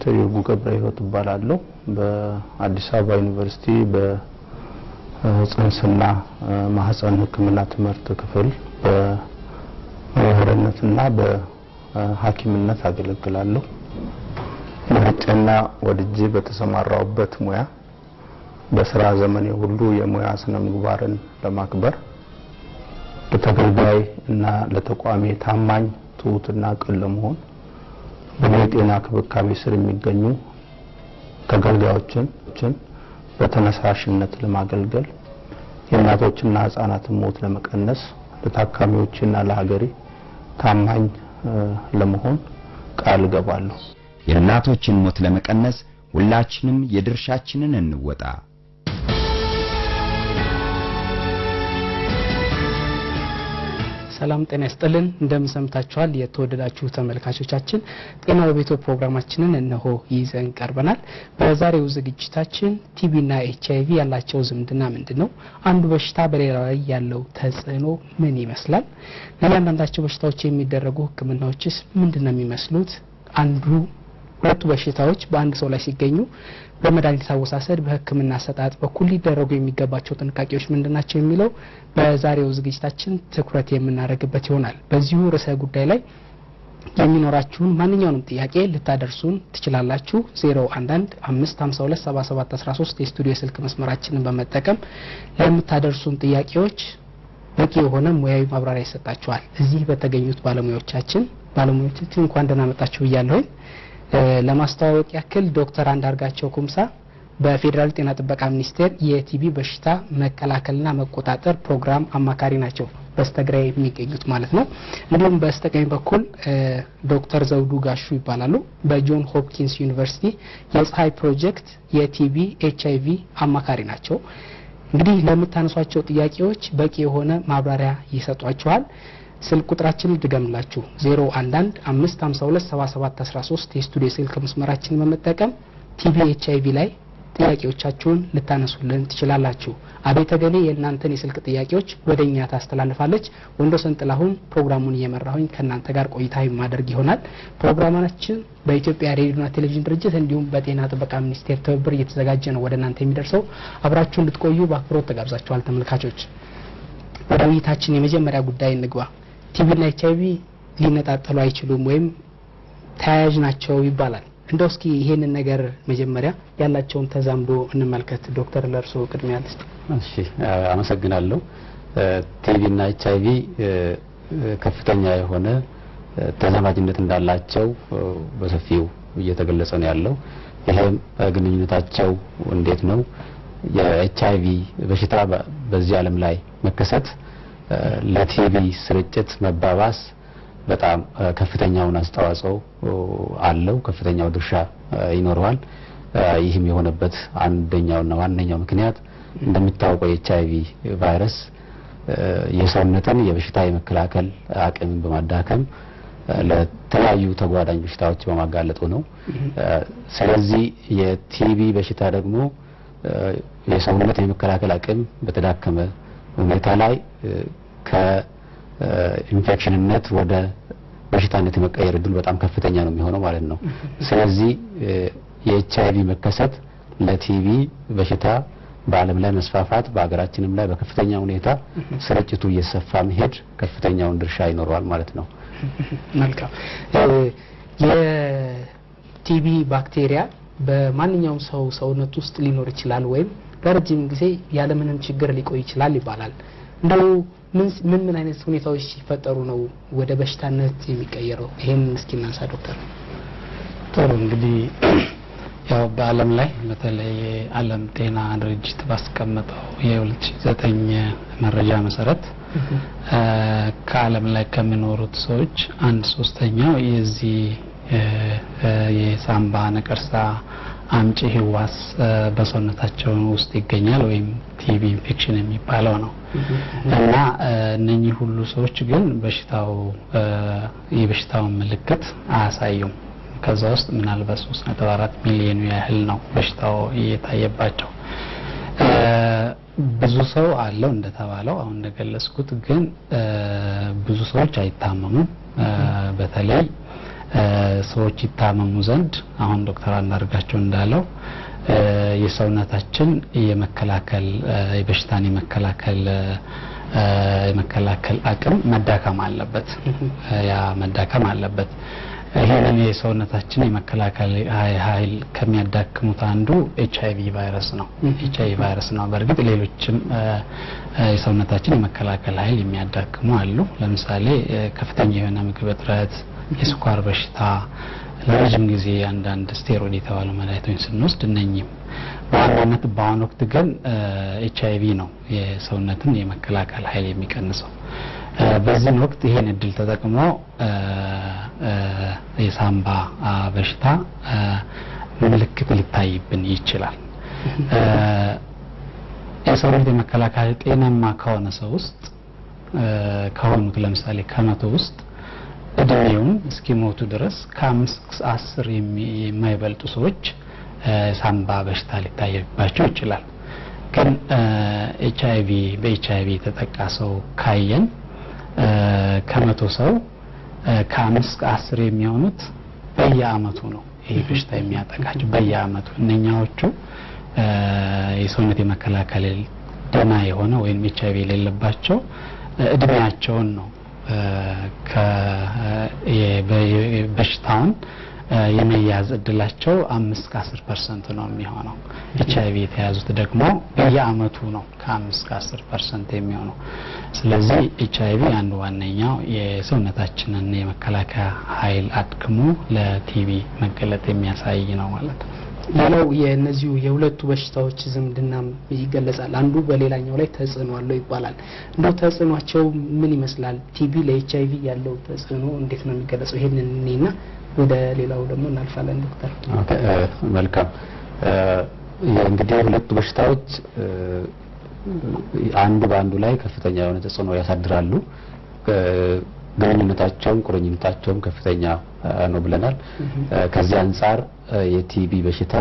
ዶክተር ይርጉ ገብረህይወት እባላለሁ በአዲስ አበባ ዩኒቨርሲቲ በጽንስና ማህፀን ህክምና ትምህርት ክፍል በመምህርነትና በሐኪምነት አገለግላለሁ። መርጬና ወድጄ በተሰማራውበት ሙያ በስራ ዘመኔ ሁሉ የሙያ ስነ ምግባርን ለማክበር ለተገልጋይ እና ለተቋሚ ታማኝ ትሁትና ቅን ለመሆን በጤና ክብካቤ ስር የሚገኙ ተገልጋዮችን በተነሳሽነት ለማገልገል የእናቶችና ህፃናትን ሞት ለመቀነስ ለታካሚዎችና ለሀገሬ ታማኝ ለመሆን ቃል እገባለሁ። የእናቶችን ሞት ለመቀነስ ሁላችንም የድርሻችንን እንወጣ። ሰላም ጤና ይስጥልን እንደምሰምታችኋል የተወደዳችሁ ተመልካቾቻችን ጤና በቤቶ ፕሮግራማችንን እነሆ ይዘን ቀርበናል። በዛሬው ዝግጅታችን ቲቢና ኤችአይቪ ያላቸው ዝምድና ምንድነው? አንዱ በሽታ በሌላው ላይ ያለው ተጽዕኖ ምን ይመስላል? ለእያንዳንዳቸው በሽታዎች የሚደረጉ ህክምናዎችስ ምንድነው የሚመስሉት? ሁለቱ በሽታዎች በአንድ ሰው ላይ ሲገኙ በመድኃኒት አወሳሰድ በህክምና አሰጣጥ በኩል ሊደረጉ የሚገባቸው ጥንቃቄዎች ምንድናቸው የሚለው በዛሬው ዝግጅታችን ትኩረት የምናደርግበት ይሆናል። በዚሁ ርዕሰ ጉዳይ ላይ የሚኖራችሁን ማንኛውንም ጥያቄ ልታደርሱን ትችላላችሁ። 0115527713 የስቱዲዮ ስልክ መስመራችንን በመጠቀም ለምታደርሱን ጥያቄዎች በቂ የሆነ ሙያዊ ማብራሪያ ይሰጣችኋል። እዚህ በተገኙት ባለሙያዎቻችን እንኳን ደህና መጣችሁ ብያለሁኝ። ለማስተዋወቅ ያክል ዶክተር አንዳርጋቸው ኩምሳ በፌደራል ጤና ጥበቃ ሚኒስቴር የቲቢ በሽታ መከላከልና መቆጣጠር ፕሮግራም አማካሪ ናቸው፣ በስተግራይ የሚገኙት ማለት ነው። እንዲሁም በስተቀኝ በኩል ዶክተር ዘውዱ ጋሹ ይባላሉ። በጆን ሆፕኪንስ ዩኒቨርሲቲ የፀሐይ ፕሮጀክት የቲቢ ኤችአይቪ አማካሪ ናቸው። እንግዲህ ለምታነሷቸው ጥያቄዎች በቂ የሆነ ማብራሪያ ይሰጧችኋል። ስልክ ቁጥራችንን ድገምላችሁ 0115527713 የስቱዲዮ ስልክ መስመራችንን በመጠቀም ቲቢ ኤችአይቪ ላይ ጥያቄዎቻችሁን ልታነሱልን ትችላላችሁ። አቤት ተገኔ የእናንተን የስልክ ጥያቄዎች ወደኛ ታስተላልፋለች። ወንዶሰን ጥላሁን ፕሮግራሙን እየመራሁኝ ከእናንተ ጋር ቆይታ የማደርግ ይሆናል። ፕሮግራማችን በኢትዮጵያ ሬዲዮና ቴሌቪዥን ድርጅት እንዲሁም በጤና ጥበቃ ሚኒስቴር ትብብር እየተዘጋጀ ነው ወደ እናንተ የሚደርሰው። አብራችሁን ልትቆዩ በአክብሮት ተጋብዛችኋል ተመልካቾች። ወደ ውይይታችን የመጀመሪያ ጉዳይ እንግባ። ቲቢና ኤችአይቪ ሊነጣጠሉ አይችሉም ወይም ተያያዥ ናቸው ይባላል። እንደው እስኪ ይሄንን ነገር መጀመሪያ ያላቸውን ተዛምዶ እንመልከት። ዶክተር ለርሶ ቅድሚያ ልስጥ። እሺ አመሰግናለሁ። ቲቢና ኤችአይቪ ከፍተኛ የሆነ ተዛማጅነት እንዳላቸው በሰፊው እየተገለጸ ነው ያለው። ይሄም ግንኙነታቸው እንዴት ነው? የኤችአይቪ በሽታ በዚህ ዓለም ላይ መከሰት ለቲቢ ስርጭት መባባስ በጣም ከፍተኛውን አስተዋጽኦ አለው፣ ከፍተኛው ድርሻ ይኖረዋል። ይህም የሆነበት አንደኛውና ዋነኛው ምክንያት እንደሚታወቀው የኤችአይቪ ቫይረስ የሰውነትን የበሽታ የመከላከል አቅምን በማዳከም ለተለያዩ ተጓዳኝ በሽታዎች በማጋለጡ ነው። ስለዚህ የቲቢ በሽታ ደግሞ የሰውነት የመከላከል አቅም በተዳከመ ሁኔታ ላይ ከኢንፌክሽንነት ወደ በሽታነት የመቀየር እድሉ በጣም ከፍተኛ ነው የሚሆነው ማለት ነው። ስለዚህ የኤችአይቪ መከሰት ለቲቢ በሽታ በዓለም ላይ መስፋፋት በአገራችንም ላይ በከፍተኛ ሁኔታ ስርጭቱ እየሰፋ መሄድ ከፍተኛውን ድርሻ ይኖረዋል ማለት ነው። መልካም። የቲቢ ባክቴሪያ በማንኛውም ሰው ሰውነት ውስጥ ሊኖር ይችላል ወይም ለረጅም ጊዜ ያለምንም ችግር ሊቆይ ይችላል ይባላል። እንደው ምን አይነት ሁኔታዎች ሲፈጠሩ ነው ወደ በሽታነት የሚቀየረው? ይሄን እስኪ እናንሳ ዶክተር። ጥሩ እንግዲህ ያው በዓለም ላይ በተለይ ዓለም ጤና ድርጅት ባስቀመጠው የ2009 መረጃ መሰረት ከዓለም ላይ ከሚኖሩት ሰዎች 1/3 የዚህ የሳምባ ነቀርሳ አምጪ ህዋስ በሰውነታቸው ውስጥ ይገኛል ወይም ቲቢ ኢንፌክሽን የሚባለው ነው። እና እነኚህ ሁሉ ሰዎች ግን የበሽታው ምልክት አያሳዩም። ከዛ ውስጥ ምናልባት 3.4 ሚሊዮን ያህል ነው በሽታው እየታየባቸው። ብዙ ሰው አለው እንደተባለው አሁን እንደገለጽኩት፣ ግን ብዙ ሰዎች አይታመሙም። በተለይ ሰዎች ይታመሙ ዘንድ አሁን ዶክተር አንዳርጋቸው እንዳለው የሰውነታችን የመከላከል የበሽታን የመከላከል አቅም መዳከም አለበት። ያ መዳከም አለበት። ይሄንን የሰውነታችን የመከላከል ኃይል ከሚያዳክሙት አንዱ ኤችአይቪ ቫይረስ ነው። ኤችአይቪ ቫይረስ ነው። በእርግጥ ሌሎችም የሰውነታችን የመከላከል ኃይል የሚያዳክሙ አሉ። ለምሳሌ ከፍተኛ የሆነ ምግብ እጥረት፣ የስኳር በሽታ፣ ለረጅም ጊዜ አንዳንድ ስቴሮይድ የተባሉ መድኃኒቶችን ስንወስድ እነኚህም በዋናነት በአሁኑ ወቅት ግን ኤችአይቪ ነው የሰውነትን የመከላከል ኃይል የሚቀንሰው። በዚህ ወቅት ይሄን እድል ተጠቅሞ የሳምባ በሽታ ምልክት ሊታይብን ይችላል። የሰውነት የመከላከል ጤናማ ከሆነ ሰው ውስጥ ከሆኑት ለምሳሌ ከመቶ ውስጥ እድሜውን እስኪሞቱ ድረስ ከ5-10 የማይበልጡ ሰዎች ሳምባ በሽታ ሊታይባቸው ይችላል። ግን በኤችአይቪ የተጠቃ ሰው ካየን ከመቶ ሰው ከ5-10 የሚሆኑት በየአመቱ ነው ይሄ በሽታ የሚያጠቃቸው። በየአመቱ እነኛዎቹ የሰውነት የመከላከል ደህና የሆነ ወይም ኤችአይቪ የሌለባቸው እድሜያቸውን ነው በሽታውን የመያዝ እድላቸው 5-10% ነው የሚሆነው። ኤችአይቪ የተያዙት ደግሞ በየአመቱ ነው ከ5-10% የሚሆነው። ስለዚህ ኤችአይቪ አንዱ ዋነኛው የሰውነታችንን የመከላከያ ኃይል አድክሞ ለቲቪ መገለጥ የሚያሳይ ነው ማለት ነው። ሌላው የነዚሁ የሁለቱ በሽታዎች ዝምድና ይገለጻል። አንዱ በሌላኛው ላይ ተጽዕኖ አለው ይባላል። እንደው ተጽዕኖአቸው ምን ይመስላል? ቲቪ ለኤችአይቪ ያለው ተጽዕኖ እንዴት ነው የሚገለጸው? ይሄንን እኔና ወደ ሌላው ደግሞ እናልፋለን ዶክተር። መልካም። እንግዲህ ሁለቱ በሽታዎች አንዱ በአንዱ ላይ ከፍተኛ የሆነ ተጽዕኖ ያሳድራሉ። ግንኙነታቸውም ቁርኝነታቸውም ከፍተኛ ነው ብለናል። ከዚህ አንፃር የቲቪ በሽታ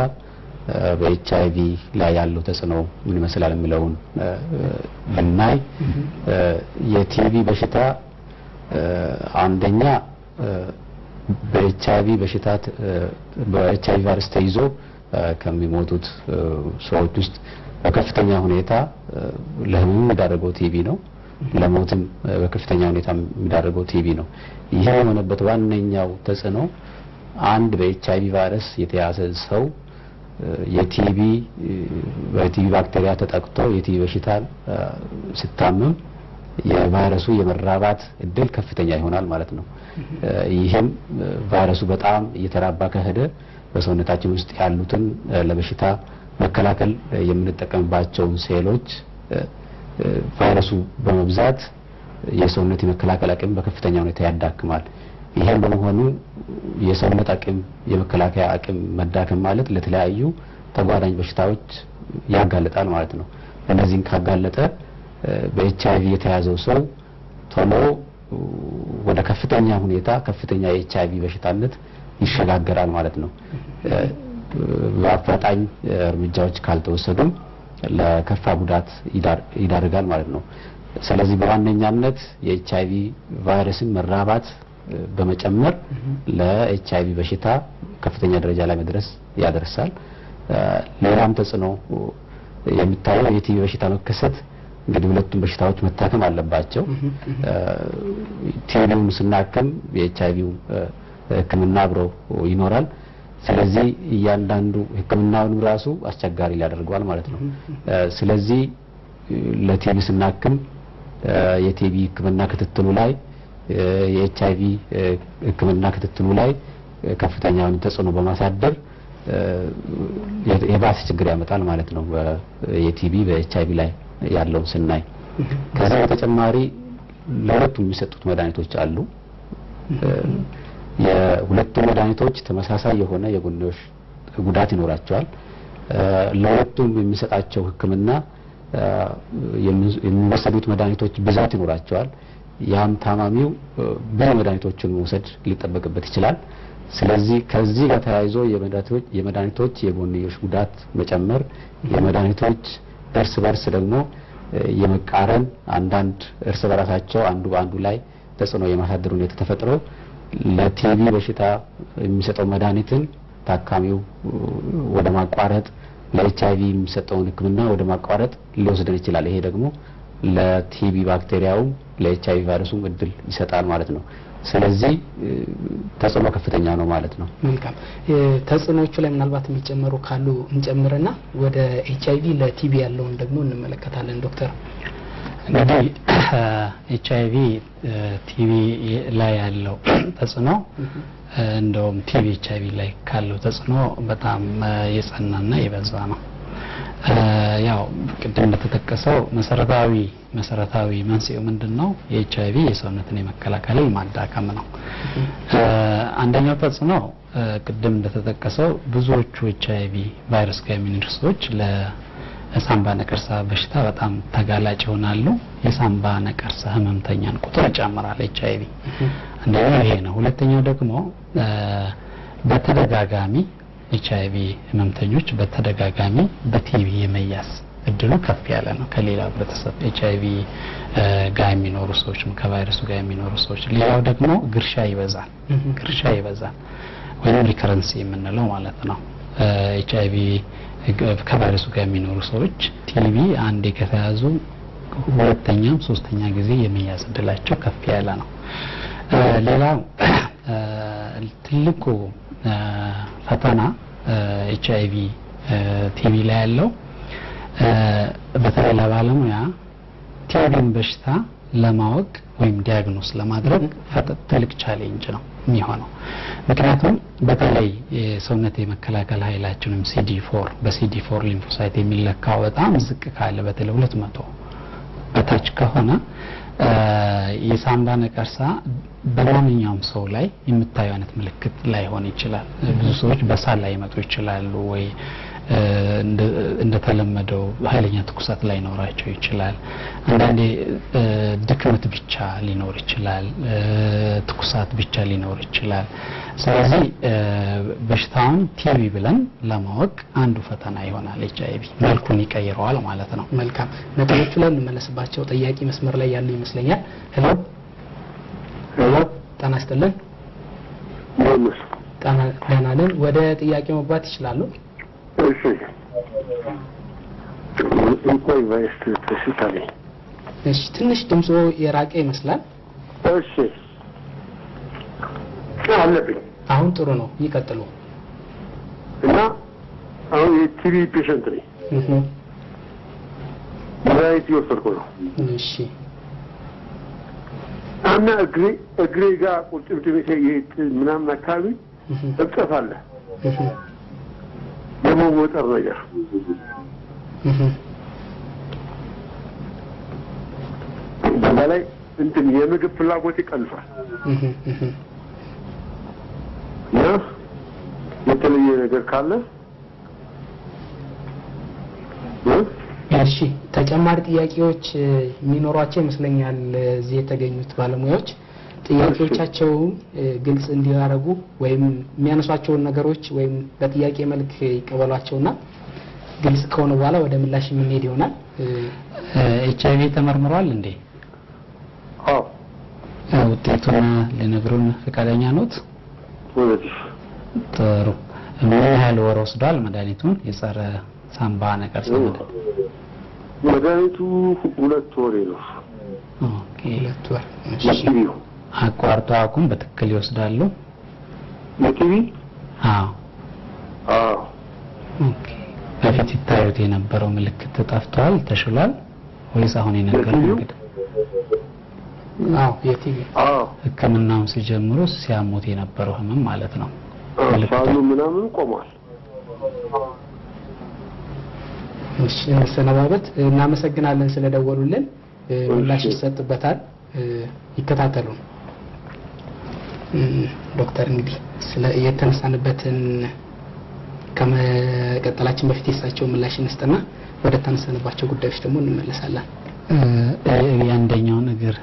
በኤችአይቪ ላይ ያለው ተጽዕኖ ምን ይመስላል የሚለውን ብናይ የቲቪ በሽታ አንደኛ በኤችአይቪ ቫይረስ ተይዞ ከሚሞቱት ሰዎች ውስጥ በከፍተኛ ሁኔታ ለህመሙ የሚዳረገው ቲቪ ነው። ለሞትም በከፍተኛ ሁኔታ የሚዳረገው ቲቪ ነው። ይሄ የሆነበት ዋነኛው ተጽዕኖ አንድ በኤችአይቪ ቫይረስ የተያዘ ሰው በቲቪ ባክቴሪያ ተጠቅቶ የቲቪ በሽታ ሲታመም የቫይረሱ የመራባት እድል ከፍተኛ ይሆናል ማለት ነው። ይሄም ቫይረሱ በጣም እየተራባ ከሄደ በሰውነታችን ውስጥ ያሉትን ለበሽታ መከላከል የምንጠቀምባቸውን ሴሎች ቫይረሱ በመብዛት የሰውነት የመከላከል አቅም በከፍተኛ ሁኔታ ያዳክማል። ይሄን በመሆኑ የሰውነት አቅም የመከላከያ አቅም መዳከም ማለት ለተለያዩ ተጓዳኝ በሽታዎች ያጋልጣል ማለት ነው። እነዚህን ካጋለጠ በኤችአይቪ የተያዘው ሰው ቶሎ ወደ ከፍተኛ የኤችአይቪ በሽታነት ይሸጋገራል ማለት ነው። በአፋጣኝ እርምጃዎች ካልተወሰዱም ለከፋ ጉዳት ይዳርጋል ማለት ነው። ስለዚህ በዋነኛነት የኤችአይቪ ቫይረስን መራባት በመጨመር ለኤችአይቪ በሽታ ከፍተኛ ደረጃ ላይ መድረስ ያደርሳል። ሌላም ተጽዕኖ የሚታየው የቲቪ በሽታ መከሰት እንግዲህ ሁለቱም በሽታዎች መታከም አለባቸው። ቲቪውን ስናከም የኤችአይቪው ሕክምና አብሮ ይኖራል። ስለዚህ እያንዳንዱ ሕክምናውን ራሱ አስቸጋሪ ሊያደርገዋል ማለት ነው። ስለዚህ ለቲቪ ስናክም የቲቪ ሕክምና ክትትሉ ላይ የኤችአይቪ ሕክምና ክትትሉ ላይ ከፍተኛ ተጽዕኖ በማሳደር የባሰ ችግር ያመጣል ማለት ነው። የቲቪ በኤችአይቪ ላይ ያለው ስናይ ከዛ በተጨማሪ ለሁለቱም የሚሰጡት መድኃኒቶች አሉ። የሁለቱም መድኃኒቶች ተመሳሳይ የሆነ የጎንዮሽ ጉዳት ይኖራቸዋል። ለሁለቱም የሚሰጣቸው ሕክምና የሚወሰዱት መድኃኒቶች ብዛት ይኖራቸዋል። ያም ታማሚው ብዙ መድኃኒቶችን መውሰድ ሊጠበቅበት ይችላል። ስለዚህ ከዚህ ጋር ተያይዞ የመድኃኒቶች የጎንዮሽ ጉዳት መጨመር፣ የመድኃኒቶች እርስ በርስ ደግሞ የመቃረን አንዳንድ እርስ በራሳቸው አንዱ በአንዱ ላይ ተጽዕኖ የማሳደር ሁኔታ ተፈጥሮ ለቲቪ በሽታ የሚሰጠው መድኃኒትን ታካሚው ወደ ማቋረጥ ለኤችአይቪ የሚሰጠውን ሕክምና ወደ ማቋረጥ ሊወስደን ይችላል። ይሄ ደግሞ ለቲቪ ባክቴሪያው ለኤችአይቪ ቫይረሱም እድል ይሰጣል ማለት ነው። ስለዚህ ተጽዕኖ ከፍተኛ ነው ማለት ነው። መልካም ተጽዕኖቹ ላይ ምናልባት የሚጨመሩ ካሉ እንጨምርና ወደ ኤችአይቪ ለቲቪ ያለውን ደግሞ እንመለከታለን ዶክተር። እንግዲህ ኤችአይቪ ቲቪ ላይ ያለው ተጽዕኖ እንደውም ቲቪ ኤችአይቪ ላይ ካለው ተጽዕኖ በጣም የጸናና የበዛ ነው። ያው ቅድም እንደተጠቀሰው መሰረታዊ መንስኤው ምንድነው? የኤችአይቪ የሰውነትን የመከላከል ማዳከም ነው። አንደኛው ተጽዕኖ ቅድም እንደተጠቀሰው ብዙዎቹ ኤችአይቪ ቫይረስ ጋር የሚኖሩ ሰዎች ለሳምባ ነቀርሳ በሽታ በጣም ተጋላጭ ይሆናሉ። የሳምባ ነቀርሳ ህመምተኛን ቁጥር ይጨምራል ኤችአይቪ። አንደኛው ይሄ ነው። ሁለተኛው ደግሞ በተደጋጋሚ ኤችአይቪ ህመምተኞች በተደጋጋሚ በቲቪ የመያዝ እድሉ ከፍ ያለ ነው ከሌላው ህብረተሰብ ኤችአይቪ ጋር የሚኖሩ ሰዎች ከቫይረሱ ጋር የሚኖሩ ሰዎች። ሌላው ደግሞ ግርሻ ይበዛል ወይም ሪከረንሲ የምንለው ማለት ነው። ኤችአይቪ ከቫይረሱ ጋር የሚኖሩ ሰዎች ቲቪ አንዴ ከተያዙ ሁለተኛም ሶስተኛ ጊዜ የመያዝ እድላቸው ከፍ ያለ ነው። ሌላው ትልቁ ፈተና ኤችአይቪ ቲቪ ላይ ያለው በተለይ ለባለሙያ ቲቪን በሽታ ለማወቅ ወይም ዲያግኖስ ለማድረግ ትልቅ ቻሌንጅ ነው የሚሆነው። ምክንያቱም በተለይ የሰውነት የመከላከል ኃይላችንም CD4 በCD4 ሊምፎሳይት የሚለካው በጣም ዝቅ ካለ በተለይ 200 በታች ከሆነ የሳምባ ነቀርሳ በማንኛውም ሰው ላይ የምታየው አይነት ምልክት ላይሆን ይችላል። ብዙ ሰዎች በሳል ላይ ይመጡ ይችላሉ ወይ እንደተለመደው ኃይለኛ ትኩሳት ላይ ኖራቸው ይችላል። አንዳንዴ ድክመት ብቻ ሊኖር ይችላል፣ ትኩሳት ብቻ ሊኖር ይችላል። ስለዚህ በሽታውን ቲቪ ብለን ለማወቅ አንዱ ፈተና ይሆናል። ኤችአይቪ መልኩን ይቀይረዋል ማለት ነው። መልካም ነጥቦቹ ላይ እንመለስባቸው። ጥያቄ መስመር ላይ ያሉ ይመስለኛል። ሄሎ ጤና ይስጥልን። ደህና ነን። ወደ ጥያቄ መግባት ይችላሉ? እሺ እንኳን ቫይረስ ተሽታለ። እሺ ትንሽ ድምጾ የራቀ ይመስላል። እሺ አለብኝ። አሁን ጥሩ ነው፣ ይቀጥሉ። እና አሁን የቲቪ ፔሸንት ነኝ። መድኃኒት እየወሰድኩ ነው። እሺ እና እግሬ ጋር ቁርጭምጭሚቴ ምናምን አካባቢ እብጠት አለ፣ የመወጠር ነገር። በላይ እንትን የምግብ ፍላጎት ይቀንሳል እና የተለየ ነገር ካለ እሺ ተጨማሪ ጥያቄዎች የሚኖሯቸው ይመስለኛል። እዚህ የተገኙት ባለሙያዎች ጥያቄዎቻቸው ግልጽ እንዲያደርጉ ወይም የሚያነሷቸውን ነገሮች ወይም በጥያቄ መልክ ይቀበሏቸውና ግልጽ ከሆነ በኋላ ወደ ምላሽ የምንሄድ ይሆናል። ኤችአይቪ ተመርምሯል እንዴ? አዎ። ውጤቱን ሊነግሩን ፈቃደኛ ኖት? ወለዲስ ጥሩ። ምን ያህል ወር ወስዷል መድኃኒቱን? የጸረ ሳምባ ነቀርሳ መድኃኒቱ 2 ወር ነው። ኦኬ 2 ወር። እሺ አቋርጦ አቁም በትክክል ይወስዳሉ? ለቲቪ? አዎ። አዎ። ኦኬ በፊት ይታዩት የነበረው ምልክት ተጠፍቷል፣ ተሽሏል ወይስ አሁን የነገሩን እንግዲህ? አዎ የቲቪ። አዎ ህክምናውን ሲጀምሩ ሲያሞት የነበረው ህመም ማለት ነው። ሳሉ ምናምን ቆሟል። እሺ እንሰነባበት። እናመሰግናለን ስለደወሉልን። ምላሽ ይሰጥበታል፣ ይከታተሉ። ዶክተር እንግዲህ ስለ የተነሳንበትን ከመቀጠላችን በፊት የሳቸው ምላሽ እንስጥና ወደ ተነሳንባቸው ጉዳዮች ደግሞ እንመለሳለን። የአንደኛውን እግር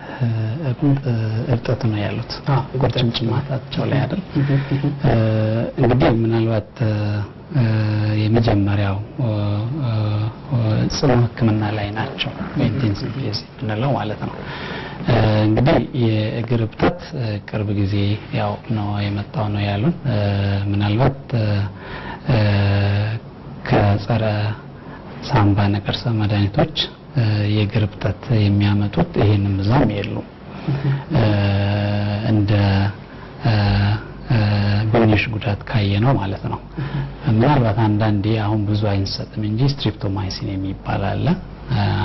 እብጠት ነው ያሉት ቁርጭምጭሚታቸው ላይ አይደል? እንግዲህ ምናልባት የመጀመሪያው ጽኑ ሕክምና ላይ ናቸው ኢንቴንሲቭ ኬዝ ብንለው ማለት ነው። እንግዲህ የእግር እብጠት ቅርብ ጊዜ ያው ነው የመጣው ነው ያሉን። ምናልባት ከጸረ ሳምባ ነቀርሳ መድኃኒቶች የእግር እብጠት የሚያመጡት ይሄንን ብዛም የሉም። እንደ ጎንዮሽ ጉዳት ካየ ነው ማለት ነው። ምናልባት አንዳንዴ አሁን ብዙ አይንሰጥም እንጂ ስትሪፕቶማይሲን የሚባል አለ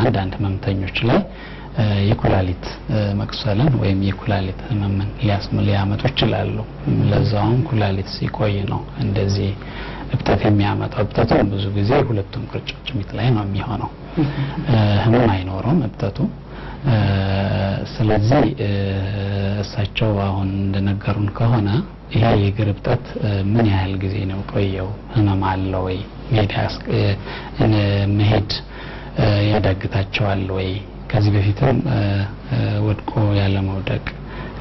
አንዳንድ ህመምተኞች ላይ የኩላሊት መቅሰልን ወይም የኩላሊት ህመምን ሊያመጡ ይችላሉ። ለዛውም ኩላሊት ሲቆይ ነው እንደዚህ እብጠት የሚያመጣው። እብጠቱ ብዙ ጊዜ ሁለቱም ቁርጭምጭሚት ላይ ነው የሚሆነው። ህመም አይኖርም እብጠቱ። ስለዚህ እሳቸው አሁን እንደነገሩን ከሆነ ይሄ የእግር እብጠት ምን ያህል ጊዜ ነው ቆየው? ህመም አለው ወይ? መሄድ ያዳግታቸዋል ወይ? ከዚህ በፊትም ወድቆ ያለ መውደቅ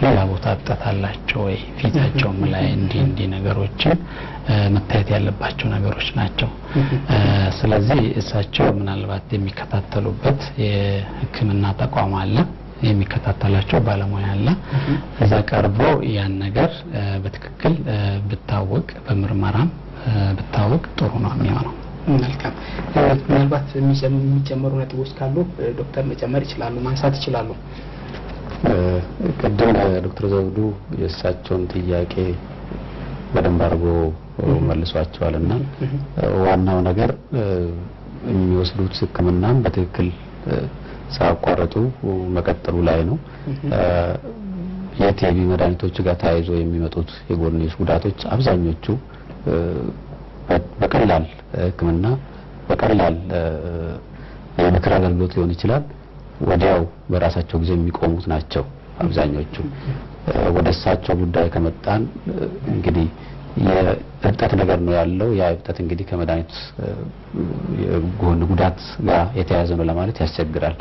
ሌላ ቦታ እብጠት አላቸው ወይ? ፊታቸውም ላይ እንዲህ ነገሮችን መታየት ያለባቸው ነገሮች ናቸው። ስለዚህ እሳቸው ምናልባት የሚከታተሉበት የሕክምና ተቋም አለ፣ የሚከታተላቸው ባለሙያ አለ። እዛ ቀርቦ ያን ነገር በትክክል ብታወቅ በምርመራም ብታወቅ ጥሩ ነው የሚሆነው። መልካም። ምናልባት የሚጨመሩ ነጥቦች ካሉ ዶክተር መጨመር ይችላሉ፣ ማንሳት ይችላሉ። ቅድም ዶክተር ዘውዱ የእሳቸውን ጥያቄ በደንብ አድርጎ መልሷቸዋልና ዋናው ነገር የሚወስዱት ሕክምናም በትክክል ሳያቋርጡ መቀጠሉ ላይ ነው። የቲቢ መድኃኒቶች ጋር ተያይዞ የሚመጡት የጎንዮሽ ጉዳቶች አብዛኞቹ በቀላል ሕክምና በቀላል የምክር አገልግሎት ሊሆን ይችላል ወዲያው በራሳቸው ጊዜ የሚቆሙት ናቸው አብዛኞቹ። ወደ እሳቸው ጉዳይ ከመጣን እንግዲህ የእብጠት ነገር ነው ያለው። ያ እብጠት እንግዲህ ከመድኃኒት ጎን ጉዳት ጋር የተያያዘ ነው ለማለት ያስቸግራል።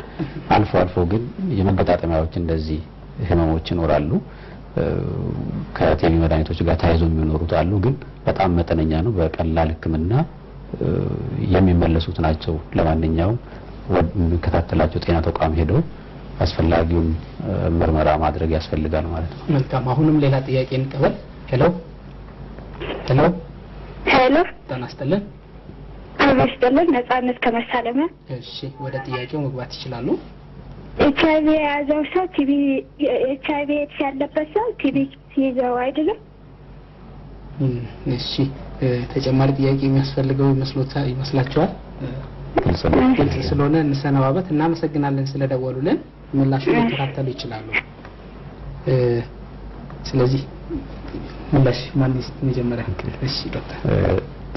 አልፎ አልፎ ግን የመገጣጠሚያዎች እንደዚህ ህመሞች ይኖራሉ። ከቲቢ መድኃኒቶች ጋር ተያይዞ የሚኖሩት አሉ፣ ግን በጣም መጠነኛ ነው። በቀላል ሕክምና የሚመለሱት ናቸው። ለማንኛውም ወደሚከታተላቸው ጤና ተቋም ሄደው አስፈላጊውን ምርመራ ማድረግ ያስፈልጋል ማለት ነው። መልካም። አሁንም ሌላ ጥያቄ እንቀበል። ሄሎ ሄሎ፣ ጤና ይስጥልን። አብስተልን ነጻነት ከመሳለሚያ። እሺ፣ ወደ ጥያቄው መግባት ይችላሉ። ኤችአይቪ የያዘው ሰው ቲቢ ኤችአይቪ ያለበት ሰው ቲቢ ሲይዘው አይደለም? እሺ፣ ተጨማሪ ጥያቄ የሚያስፈልገው ይመስላችኋል? ግልጽ ስለሆነ እንሰነባበት። እናመሰግናለን ስለደወሉልን። ምላሹን ሊከታተሉ ይችላሉ። ስለዚህ ምላሽ ማን መጀመሪያ? እሺ ዶክተር፣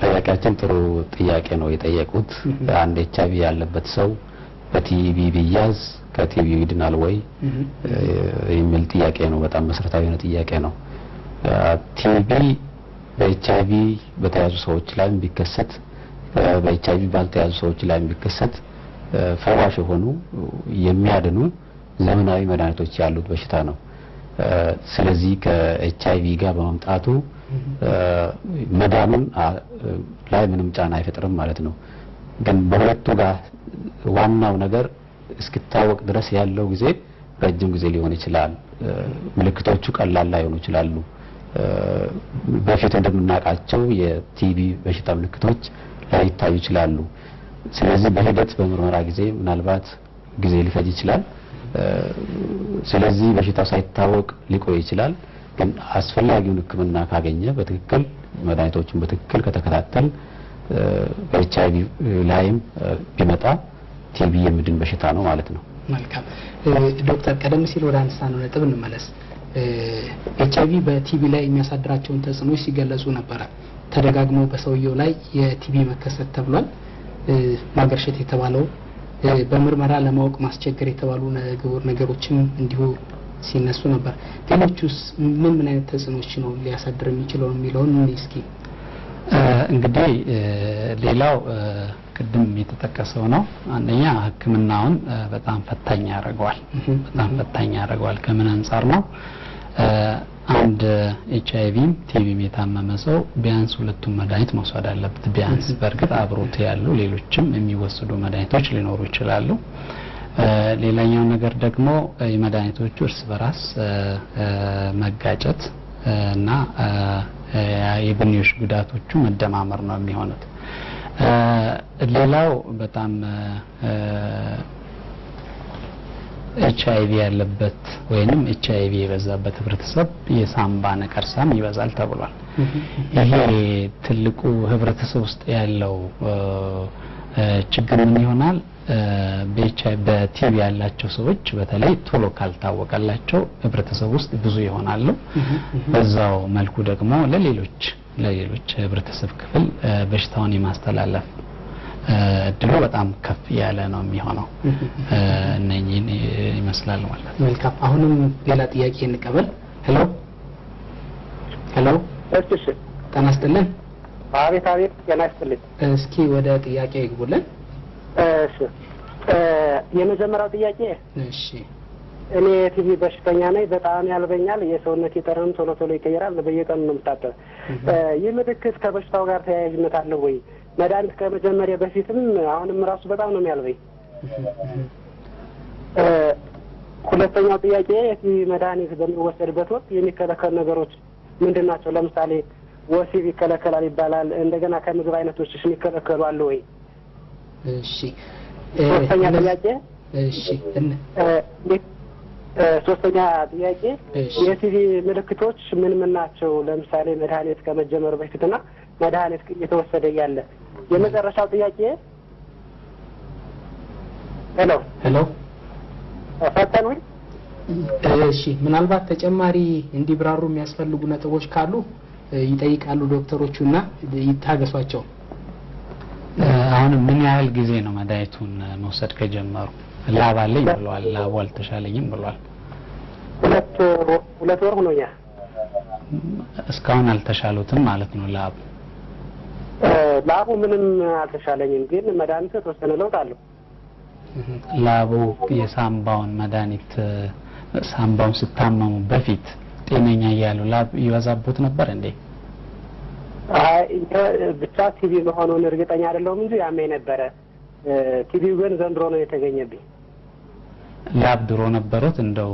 ጥያቄያችን ጥሩ ጥያቄ ነው የጠየቁት። አንድ ኤችአይቪ ያለበት ሰው በቲቢ ቢያዝ ከቲቢ ይድናል ወይ የሚል ጥያቄ ነው። በጣም መሰረታዊ የሆነ ጥያቄ ነው። ቲቢ በኤችአይቪ በተያዙ ሰዎች ላይ ቢከሰት በኤችአይቪ ባልተያዙ ሰዎች ላይ ቢከሰት ፈዋሽ የሆኑ የሚያድኑ ዘመናዊ መድኃኒቶች ያሉት በሽታ ነው። ስለዚህ ከኤችአይቪ ጋር በመምጣቱ መዳኑን ላይ ምንም ጫና አይፈጥርም ማለት ነው። ግን በሁለቱ ጋር ዋናው ነገር እስኪታወቅ ድረስ ያለው ጊዜ ረጅም ጊዜ ሊሆን ይችላል። ምልክቶቹ ቀላል ላይሆኑ ይችላሉ። በፊት እንደምናውቃቸው የቲቢ በሽታ ምልክቶች ላይታዩ ይችላሉ። ስለዚህ በሂደት በምርመራ ጊዜ ምናልባት ጊዜ ሊፈጅ ይችላል። ስለዚህ በሽታው ሳይታወቅ ሊቆይ ይችላል። ግን አስፈላጊውን ሕክምና ካገኘ በትክክል መድኃኒቶችን በትክክል ከተከታተል በኤችአይቪ ላይም ቢመጣ ቲቢ የሚድን በሽታ ነው ማለት ነው። መልካም ዶክተር፣ ቀደም ሲል ወደ አንሳነው ነጥብ እንመለስ። ኤችአይቪ በቲቢ ላይ የሚያሳድራቸውን ተጽዕኖች ሲገለጹ ነበረ። ተደጋግሞ በሰውየው ላይ የቲቢ መከሰት ተብሏል። ማገርሸት የተባለው በምርመራ ለማወቅ ማስቸገር የተባሉ ነገሮችም እንዲሁ ሲነሱ ነበር። ሌሎቹስ ምን አይነት ተጽዕኖች ነው ሊያሳድር የሚችለው የሚለውን እስኪ እንግዲህ ሌላው ቅድም የተጠቀሰው ነው። አንደኛ ህክምናውን በጣም ፈታኝ ያደርገዋል። ከምን አንፃር ነው? አንድ ኤችአይቪ ቲቪም የታመመ ሰው ቢያንስ ሁለቱም መድኃኒት መውሰድ አለበት። ቢያንስ በእርግጥ አብሮት ያሉ ሌሎችም የሚወሰዱ መድኃኒቶች ሊኖሩ ይችላሉ። ሌላኛው ነገር ደግሞ የመድኃኒቶቹ እርስ በራስ መጋጨት እና የጎንዮሽ ጉዳቶቹ መደማመር ነው የሚሆኑት። ሌላው በጣም ኤችአይቪ ያለበት ወይንም ኤችአይቪ የበዛበት ህብረተሰብ የሳምባ ነቀርሳም ይበዛል ተብሏል። ይሄ ትልቁ ህብረተሰብ ውስጥ ያለው ችግር ምን ይሆናል? በቲቪ ያላቸው ሰዎች በተለይ ቶሎ ካልታወቀላቸው ህብረተሰብ ውስጥ ብዙ ይሆናሉ። በዛው መልኩ ደግሞ ለሌሎች ህብረተሰብ ክፍል በሽታውን የማስተላለፍ እድሉ በጣም ከፍ ያለ ነው የሚሆነው። እነኚህን ይመስላል ማለት ነው። መልካም። አሁንም ሌላ ጥያቄ እንቀበል። ሄሎ እሺ፣ ጤና ይስጥልን። አቤት፣ ጤና ይስጥልኝ። እስኪ ወደ ጥያቄ ይግቡልን። እሺ፣ የመጀመሪያው ጥያቄ እሺ፣ እኔ ቲቪ በሽተኛ ነኝ። በጣም ያልበኛል። የሰውነቴ ጠረን ቶሎ ይቀየራል። በየቀኑ ነው የምታጠብ። ይህ ምልክት ከበሽታው ጋር ተያያዥነት አለው ወይ? መድኃኒት ከመጀመሪያ በፊትም አሁንም ራሱ በጣም ነው የሚያልበኝ። ሁለተኛው ጥያቄ የቲቪ መድኃኒት በሚወሰድበት ወቅት የሚከለከሉ ነገሮች ምንድን ናቸው? ለምሳሌ ወሲብ ይከለከላል ይባላል። እንደገና ከምግብ አይነቶች የሚከለከሉ አሉ ወይ? እሺ። ሶስተኛ ጥያቄ ሶስተኛ ጥያቄ የቲቪ ምልክቶች ምን ናቸው? ለምሳሌ መድኃኒት ከመጀመሩ በፊትና መድኃኒት እየተወሰደ ያለ። የመጨረሻው ጥያቄ ሄሎ ፈተኑኝ። እሺ፣ ምናልባት ተጨማሪ እንዲብራሩ የሚያስፈልጉ ነጥቦች ካሉ ይጠይቃሉ ዶክተሮቹና ይታገሷቸው። አሁን ምን ያህል ጊዜ ነው መድኃኒቱን መውሰድ ከጀመሩ? ላብ አለኝ ብለዋል። ላቡ አልተሻለኝም ብለዋል። ሁለት ወር ሆኖኛል። እስካሁን አልተሻሉትም ማለት ነው። ላቡ ምንም አልተሻለኝም፣ ግን መድኃኒቱ የተወሰነ ለውጥ አለው። ላቡ የሳምባውን መድኃኒት ሳምባውን ስታመሙ በፊት ጤነኛ እያሉ ላብ ይበዛቦት ነበር እንዴ? ብቻ ቲቪ መሆኑን እርግጠኛ አይደለሁም እንጂ ያመኝ ነበረ። ቲቪው ግን ዘንድሮ ነው የተገኘብኝ። ላብ ድሮ ነበሩት? እንደው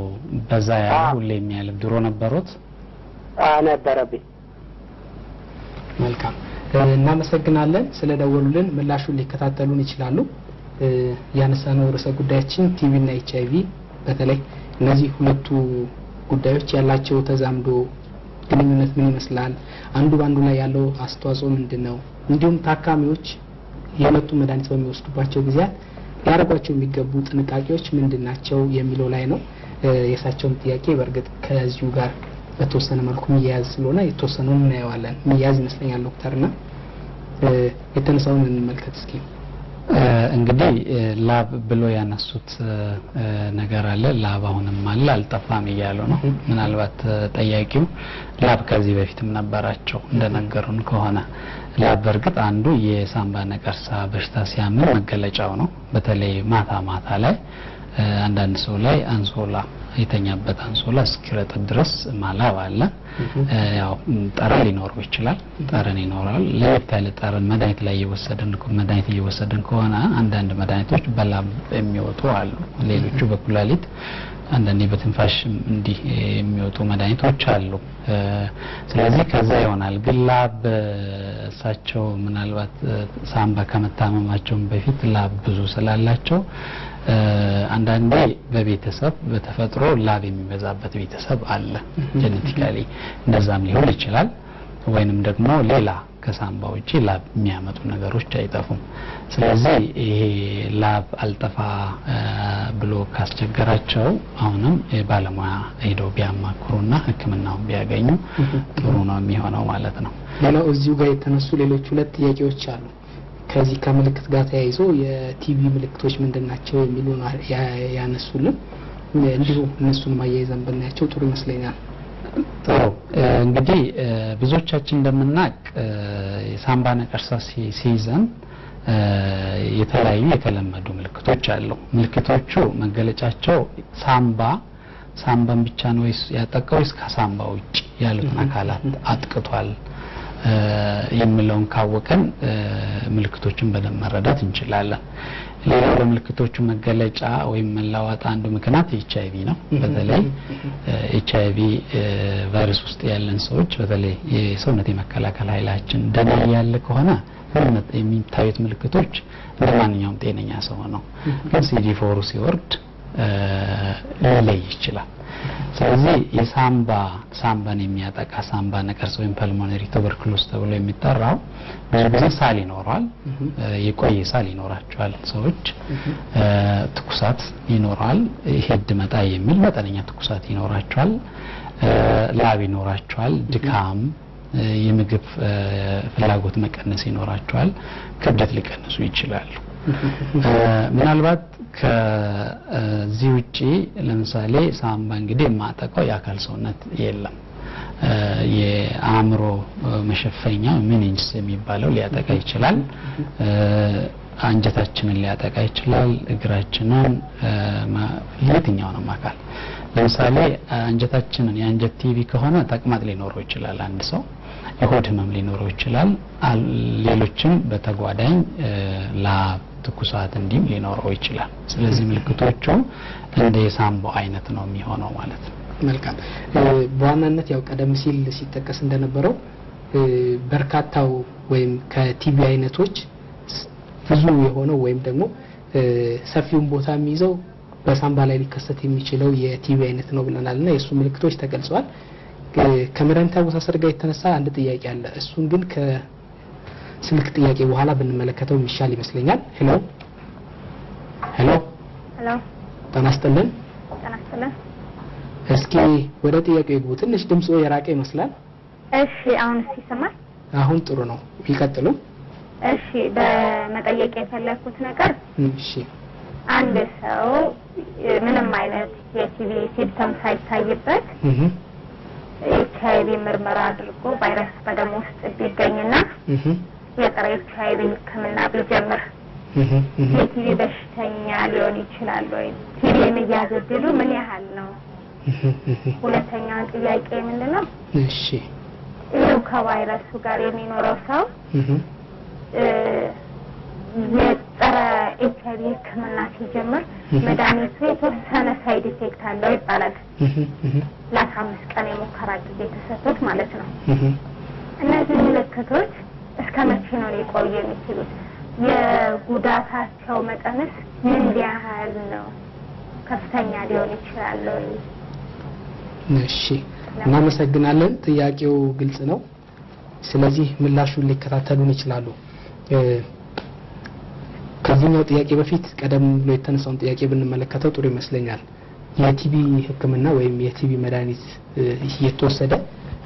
በዛ ያለ ሁሌ የሚያልብ ድሮ ነበሩት? ነበረብኝ። መልካም፣ እናመሰግናለን ስለደወሉልን። ምላሹን ሊከታተሉን ይችላሉ። ያነሳነው ርዕሰ ጉዳያችን ቲቪ እና ኤችአይቪ፣ በተለይ እነዚህ ሁለቱ ጉዳዮች ያላቸው ተዛምዶ ግንኙነት ምን ይመስላል፣ አንዱ ባንዱ ላይ ያለው አስተዋጽኦ ምንድነው፣ እንዲሁም ታካሚዎች የመጡ መድኃኒት በሚወስዱባቸው ጊዜያት ሊያደርጓቸው የሚገቡ ጥንቃቄዎች ምንድናቸው የሚለው ላይ ነው። የእሳቸውም ጥያቄ በእርግጥ ከዚሁ ጋር በተወሰነ መልኩ የሚያያዝ ስለሆነ የተወሰነውን እናየዋለን። የሚያያዝ ይመስለኛል ዶክተርና የተነሳውን እንመልከት እስኪ። እንግዲህ ላብ ብሎ ያነሱት ነገር አለ። ላብ አሁንም አለ አልጠፋም እያሉ ነው። ምናልባት ጠያቂው ላብ ከዚህ በፊትም ነበራቸው እንደነገሩን ከሆነ ላብ በእርግጥ አንዱ የሳምባ ነቀርሳ በሽታ ሲያምን መገለጫው ነው። በተለይ ማታ ላይ አንዳንድ ሰው ላይ አንሶላ የተኛበት አንሶላ እስኪረጥብ ድረስ ማላብ አለ። ያው ጠረን ሊኖረው ይችላል። ጠረን ይኖራል። ለየት ያለ ጠረን መድኃኒት እየወሰድን ከሆነ አንዳንድ መድኃኒቶች በላብ የሚወጡ አሉ። ሌሎቹ በኩላሊት አንዳንዴ በትንፋሽ እንዲህ የሚወጡ መድኃኒቶች አሉ። ስለዚህ ከዛ ይሆናል። ግን ላብ እሳቸው ምናልባት ሳምባ ከመታመማቸውም በፊት ላብ ብዙ ስላላቸው አንዳንዴ በቤተሰብ በተፈጥሮ ላብ የሚበዛበት ቤተሰብ አለ። ጄኔቲካሊ እንደዛም ሊሆን ይችላል። ወይንም ደግሞ ሌላ ከሳምባ ውጪ ላብ የሚያመጡ ነገሮች አይጠፉም። ስለዚህ ይሄ ላብ አልጠፋ ብሎ ካስቸገራቸው አሁንም ባለሙያ ሄደው ቢያማክሩና ሕክምናውን ቢያገኙ ጥሩ ነው የሚሆነው ማለት ነው። ሌላው እዚሁ ጋር የተነሱ ሌሎች ሁለት ጥያቄዎች አሉ። ከዚህ ከምልክት ጋር ተያይዞ የቲቪ ምልክቶች ምንድናቸው የሚሉ ያነሱልን፣ እንዲሁ እነሱን ማያይዘን ብናያቸው ጥሩ ይመስለኛል። ጥሩ እንግዲህ ብዙዎቻችን እንደምናቅ የሳምባ ነቀርሳ ሲይዘን የተለያዩ የተለመዱ ምልክቶች አሉ። ምልክቶቹ መገለጫቸው ሳምባን ብቻ ነው ያጠቃው ወይስ ከሳምባ ውጭ ያሉትን አካላት አጥቅቷል የሚለውን ካወቀን ምልክቶችን በደንብ መረዳት እንችላለን። ሌላው በምልክቶቹ መገለጫ ወይም መላወጥ አንዱ ምክንያት ኤችአይቪ ነው። በተለይ ኤችአይቪ ቫይረስ ውስጥ ያለን ሰዎች በተለይ የሰውነት የመከላከል ኃይላችን ደህና ያለ ከሆነ የሚታዩት ምልክቶች እንደማንኛውም ጤነኛ ሰው ነው። ግን CD4 ሲወርድ ሊለይ ይችላል። ስለዚህ ሳምባን የሚያጠቃ ሳምባ ነቀርሳ ወይም ፐልሞናሪ ቱበርኩሎስ ተብሎ የሚጠራው ብዙ ጊዜ ሳል ይኖራል። የቆየ ሳል ይኖራቸዋል ሰዎች። ትኩሳት ይኖራል። ሄድ መጣ የሚል መጠነኛ ትኩሳት ይኖራቸዋል። ላብ ይኖራቸዋል። ድካም፣ የምግብ ፍላጎት መቀነስ ይኖራቸዋል። ክብደት ሊቀንሱ ይችላሉ። ምናልባት ከዚህ ውጪ ለምሳሌ ሳምባ እንግዲህ የማጠቃው የአካል ሰውነት የለም። የአእምሮ መሸፈኛ ሚኒንስ የሚባለው ሊያጠቃ ይችላል። አንጀታችንን ሊያጠቃ ይችላል። እግራችንን፣ የትኛውንም አካል ለምሳሌ አንጀታችንን የአንጀት ቲቪ ከሆነ ተቅማጥ ሊኖረው ይችላል አንድ ሰው። የሆድ ህመም ሊኖረው ይችላል። ሌሎችም በተጓዳኝ ላብ፣ ትኩሳት እንዲም ሊኖረው ይችላል። ስለዚህ ምልክቶቹ እንደ የሳምባው አይነት ነው የሚሆነው ማለት ነው። መልካም። በዋናነት ያው ቀደም ሲል ሲጠቀስ እንደነበረው በርካታው ወይም ከቲቪ አይነቶች ብዙ የሆነው ወይም ደግሞ ሰፊውን ቦታ የሚይዘው በሳምባ ላይ ሊከሰት የሚችለው የቲቪ አይነት ነው ብለናልና የሱ ምልክቶች ተገልጸዋል። ከመድኃኒት አወሳሰድ ጋር የተነሳ አንድ ጥያቄ አለ። እሱን ግን ከስልክ ጥያቄ በኋላ ብንመለከተው የሚሻል ይመስለኛል። ሄሎ ጤና ይስጥልን። እስኪ ወደ ጥያቄው ይግቡ። ትንሽ ድምጾ የራቀ ይመስላል። እሺ፣ አሁንስ ይሰማል? አሁን ጥሩ ነው። ይቀጥሉ። እሺ፣ በመጠየቅ የፈለኩት ነገር እሺ፣ አንድ ሰው ምንም አይነት የቲቪ ሲምፕተም ሳይታይበት ኤችአይቪ ምርመራ አድርጎ ቫይረስ በደም ውስጥ ቢገኝና የጸረ ኤችአይቪ ሕክምና ቢጀምር የቲቪ በሽተኛ ሊሆን ይችላል ወይ? ቲቪ የመያዝ ዕድሉ ምን ያህል ነው? ሁለተኛው ጥያቄ ምንድነው? እሺ፣ ይኸው ከቫይረሱ ጋር የሚኖረው ሰው የጸረ ኤችአይቪ ሕክምና ሲጀምር መድኃኒቱ የተወሰነ ሳይድ ኢፌክት አለው ይባላል። ለ15 ቀን የሙከራ ጊዜ ተሰጥቶት ማለት ነው። እነዚህ ምልክቶች እስከ መቼ ነው ሊቆዩ የሚችሉት? የጉዳታቸው መጠንስ ምን ያህል ነው? ከፍተኛ ሊሆን ይችላል ወይ? እሺ፣ እናመሰግናለን። ጥያቄው ግልጽ ነው። ስለዚህ ምላሹን ሊከታተሉን ይችላሉ። ከዚህኛው ጥያቄ በፊት ቀደም ብሎ የተነሳውን ጥያቄ ብንመለከተው ጥሩ ይመስለኛል። የቲቪ ሕክምና ወይም የቲቪ መድኃኒት እየተወሰደ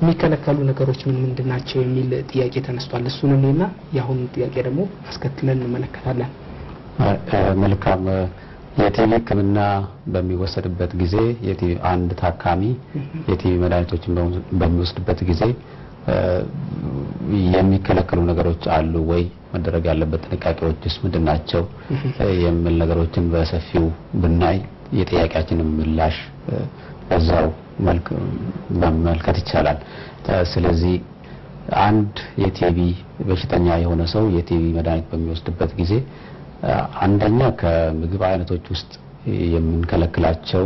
የሚከለከሉ ነገሮች ምንድን ናቸው የሚል ጥያቄ ተነስቷል። እሱን እኔና የአሁኑ ጥያቄ ደግሞ አስከትለን እንመለከታለን። መልካም። የቲቪ ሕክምና በሚወሰድበት ጊዜ አንድ ታካሚ የቲቪ መድኃኒቶችን በሚወስድበት ጊዜ የሚከለከሉ ነገሮች አሉ ወይ? መደረግ ያለበት ጥንቃቄዎችስ ምንድናቸው? የሚል ነገሮችን በሰፊው ብናይ የጥያቄያችንን ምላሽ በዛው መልክ መመልከት ይቻላል። ስለዚህ አንድ የቲቪ በሽተኛ የሆነ ሰው የቲቪ መድኃኒት በሚወስድበት ጊዜ አንደኛ ከምግብ አይነቶች ውስጥ የምንከለክላቸው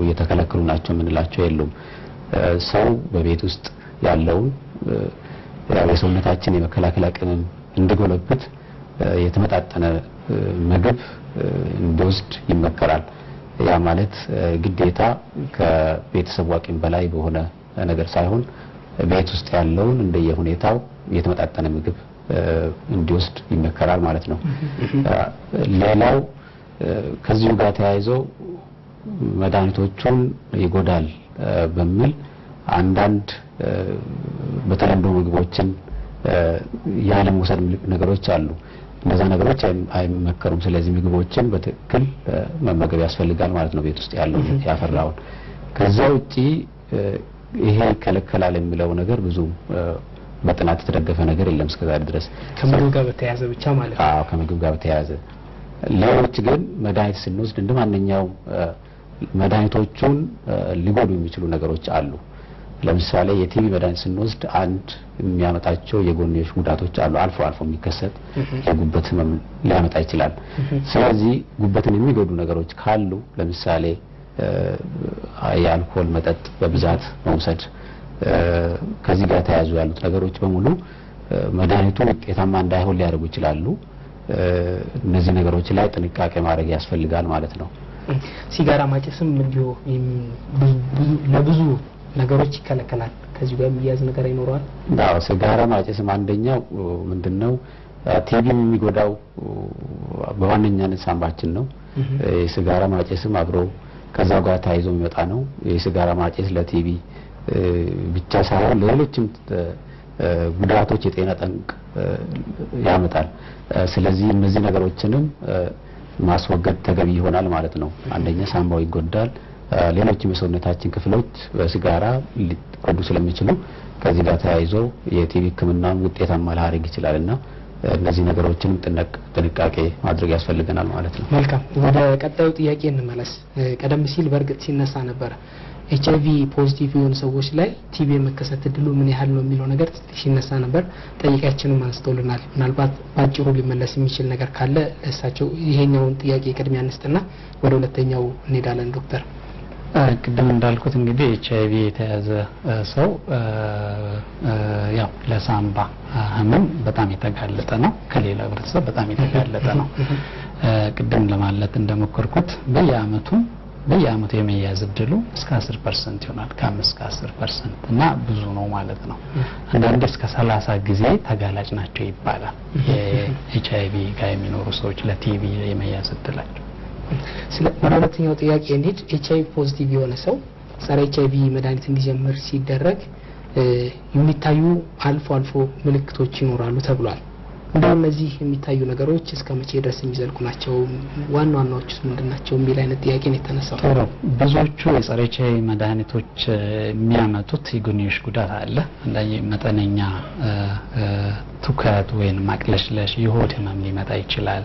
የተከለከሉ ናቸው የምንላቸው የሉም። ሰው በቤት ውስጥ ያለውን የሰውነታችን የመከላከል አቅም እንዲጎለብት የተመጣጠነ ምግብ እንዲወስድ ይመከራል። ያ ማለት ግዴታ ከቤተሰቡ አቅም በላይ በሆነ ነገር ሳይሆን ቤት ውስጥ ያለውን እንደየሁኔታው የተመጣጠነ ምግብ እንዲወስድ ይመከራል ማለት ነው። ሌላው ከዚሁ ጋር ተያይዞ መድኃኒቶቹን ይጎዳል በሚል አንዳንድ በተለምዶ ምግቦችን ያለ መውሰድ ነገሮች አሉ። እነዛ ነገሮች አይመከሩም። ስለዚህ ምግቦችን በትክክል መመገብ ያስፈልጋል ማለት ነው ቤት ውስጥ ያለው ያፈራውን። ከዛ ውጪ ይሄ ከለከላል የሚለው ነገር ብዙ በጥናት የተደገፈ ነገር የለም እስከዛሬ ድረስ ከምግብ ጋር በተያያዘ ብቻ ማለት ነው። አዎ ከምግብ ጋር በተያያዘ ሌሎች ግን መድኃኒት ስንወስድ እንደማንኛውም መድኃኒቶቹን ሊጎዱ የሚችሉ ነገሮች አሉ። ለምሳሌ የቲቢ መድኃኒት ስንወስድ አንድ የሚያመጣቸው የጎንዮሽ ጉዳቶች አሉ። አልፎ አልፎ የሚከሰት የጉበት ህመም ሊያመጣ ይችላል። ስለዚህ ጉበትን የሚጎዱ ነገሮች ካሉ ለምሳሌ የአልኮል መጠጥ በብዛት መውሰድ ከዚህ ጋር ተያይዞ ያሉት ነገሮች በሙሉ መድኃኒቱ ውጤታማ እንዳይሆን ሊያደርጉ ይችላሉ። እነዚህ ነገሮች ላይ ጥንቃቄ ማድረግ ያስፈልጋል ማለት ነው። ሲጋራ ማጨስም እንዲሁ ለብዙ ነገሮች ይከለከላል። ከዚህ ጋር የሚያዝ ነገር አይኖርዋል? አዎ ሲጋራ ማጨስም አንደኛው ምንድነው ቲቢ የሚጎዳው በዋነኛነት ሳምባችን ነው። ሲጋራ ማጨስም አብሮ ከዛው ጋር ተያይዞ የሚመጣ ነው። የሲጋራ ማጨስ ለቲቢ ብቻ ሳይሆን ለሌሎችም ጉዳቶች የጤና ጠንቅ ያመጣል። ስለዚህ እነዚህ ነገሮችንም ማስወገድ ተገቢ ይሆናል ማለት ነው። አንደኛ ሳምባው ይጎዳል። ሌሎችም የሰውነታችን ክፍሎች በሲጋራ ሊጎዱ ስለሚችሉ ከዚህ ጋር ተያይዞ የቲቢ ሕክምናን ውጤታማ ላያደርግ ይችላልና እነዚህ ነገሮችንም ጥንቃቄ ማድረግ ያስፈልገናል ማለት ነው። መልካም ወደ ቀጣዩ ጥያቄ እንመለስ። ቀደም ሲል በእርግጥ ሲነሳ ነበር ኤችአይቪ ፖዚቲቭ የሆኑ ሰዎች ላይ ቲቢ የመከሰት እድሉ ምን ያህል ነው የሚለው ነገር ሲነሳ ነበር። ጠይቃችንም አንስተውልናል። ምናልባት ባጭሩ ሊመለስ የሚችል ነገር ካለ ለእሳቸው ይሄኛውን ጥያቄ ቅድሚያ እንስጥና ወደ ሁለተኛው እንሄዳለን። ዶክተር ቅድም እንዳልኩት እንግዲህ ኤችአይቪ የተያዘ ሰው ያው ለሳምባ ህመም በጣም የተጋለጠ ነው። ከሌላው ህብረተሰብ በጣም የተጋለጠ ነው። ቅድም ለማለት እንደሞከርኩት በየአመቱ የመያዝ እድሉ እስከ 10% ይሆናል። ከ5 እስከ 10% እና ብዙ ነው ማለት ነው። አንዳንዴ እስከ 30 ጊዜ ተጋላጭ ናቸው ይባላል የኤችአይቪ ጋር የሚኖሩ ሰዎች ለቲቢ የመያዝ እድላቸው። ሁለተኛው ጥያቄ እንዴት ኤችአይቪ ፖዚቲቭ የሆነ ሰው ጸረ ኤችአይቪ መድኃኒት እንዲጀምር ሲደረግ የሚታዩ አልፎ አልፎ ምልክቶች ይኖራሉ ተብሏል። እንደው እነዚህ የሚታዩ ነገሮች እስከ መቼ ድረስ የሚዘልቁ ናቸው? ዋና ዋናዎቹስ ምንድናቸው? የሚል አይነት ጥያቄ ነው የተነሳው። ጥሩ። ብዙዎቹ የጸረ ኤችአይቪ መድኃኒቶች የሚያመጡት የጎንዮሽ ጉዳት አለ። አንዳንዴ መጠነኛ ትውከት ወይም ማቅለሽለሽ፣ የሆድ ህመም ሊመጣ ይችላል።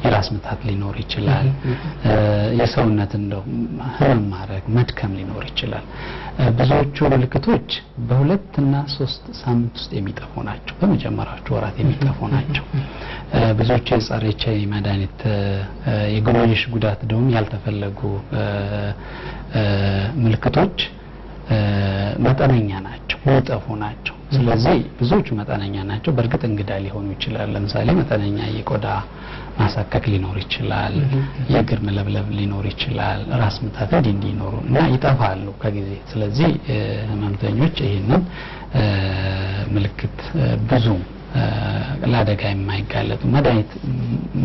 የራስ ምታት ሊኖር ይችላል። የሰውነት እንደው ህመም ማድረግ፣ መድከም ሊኖር ይችላል። ብዙዎቹ ምልክቶች በ2 እና 3 ሳምንት ውስጥ የሚጠፉ ናቸው። በመጀመሪያዎቹ ወራት የሚጠፉ ናቸው። ብዙዎቹ የጸረ ኤችአይቪ መድኃኒት የጎንዮሽ ጉዳት ደግሞ ያልተፈለጉ ምልክቶች መጠነኛ ናቸው፣ የሚጠፉ ናቸው። ስለዚህ ብዙዎቹ መጠነኛ ናቸው። በእርግጥ እንግዳ ሊሆኑ ይችላል። ለምሳሌ መጠነኛ የቆዳ ማሳከክ ሊኖር ይችላል፣ የእግር መለብለብ ሊኖር ይችላል፣ ራስ ምታት እንዲኖሩ እና ይጠፋሉ ከጊዜ። ስለዚህ ህመምተኞች ይሄንን ምልክት ብዙ ለአደጋ የማይጋለጡ መድኃኒት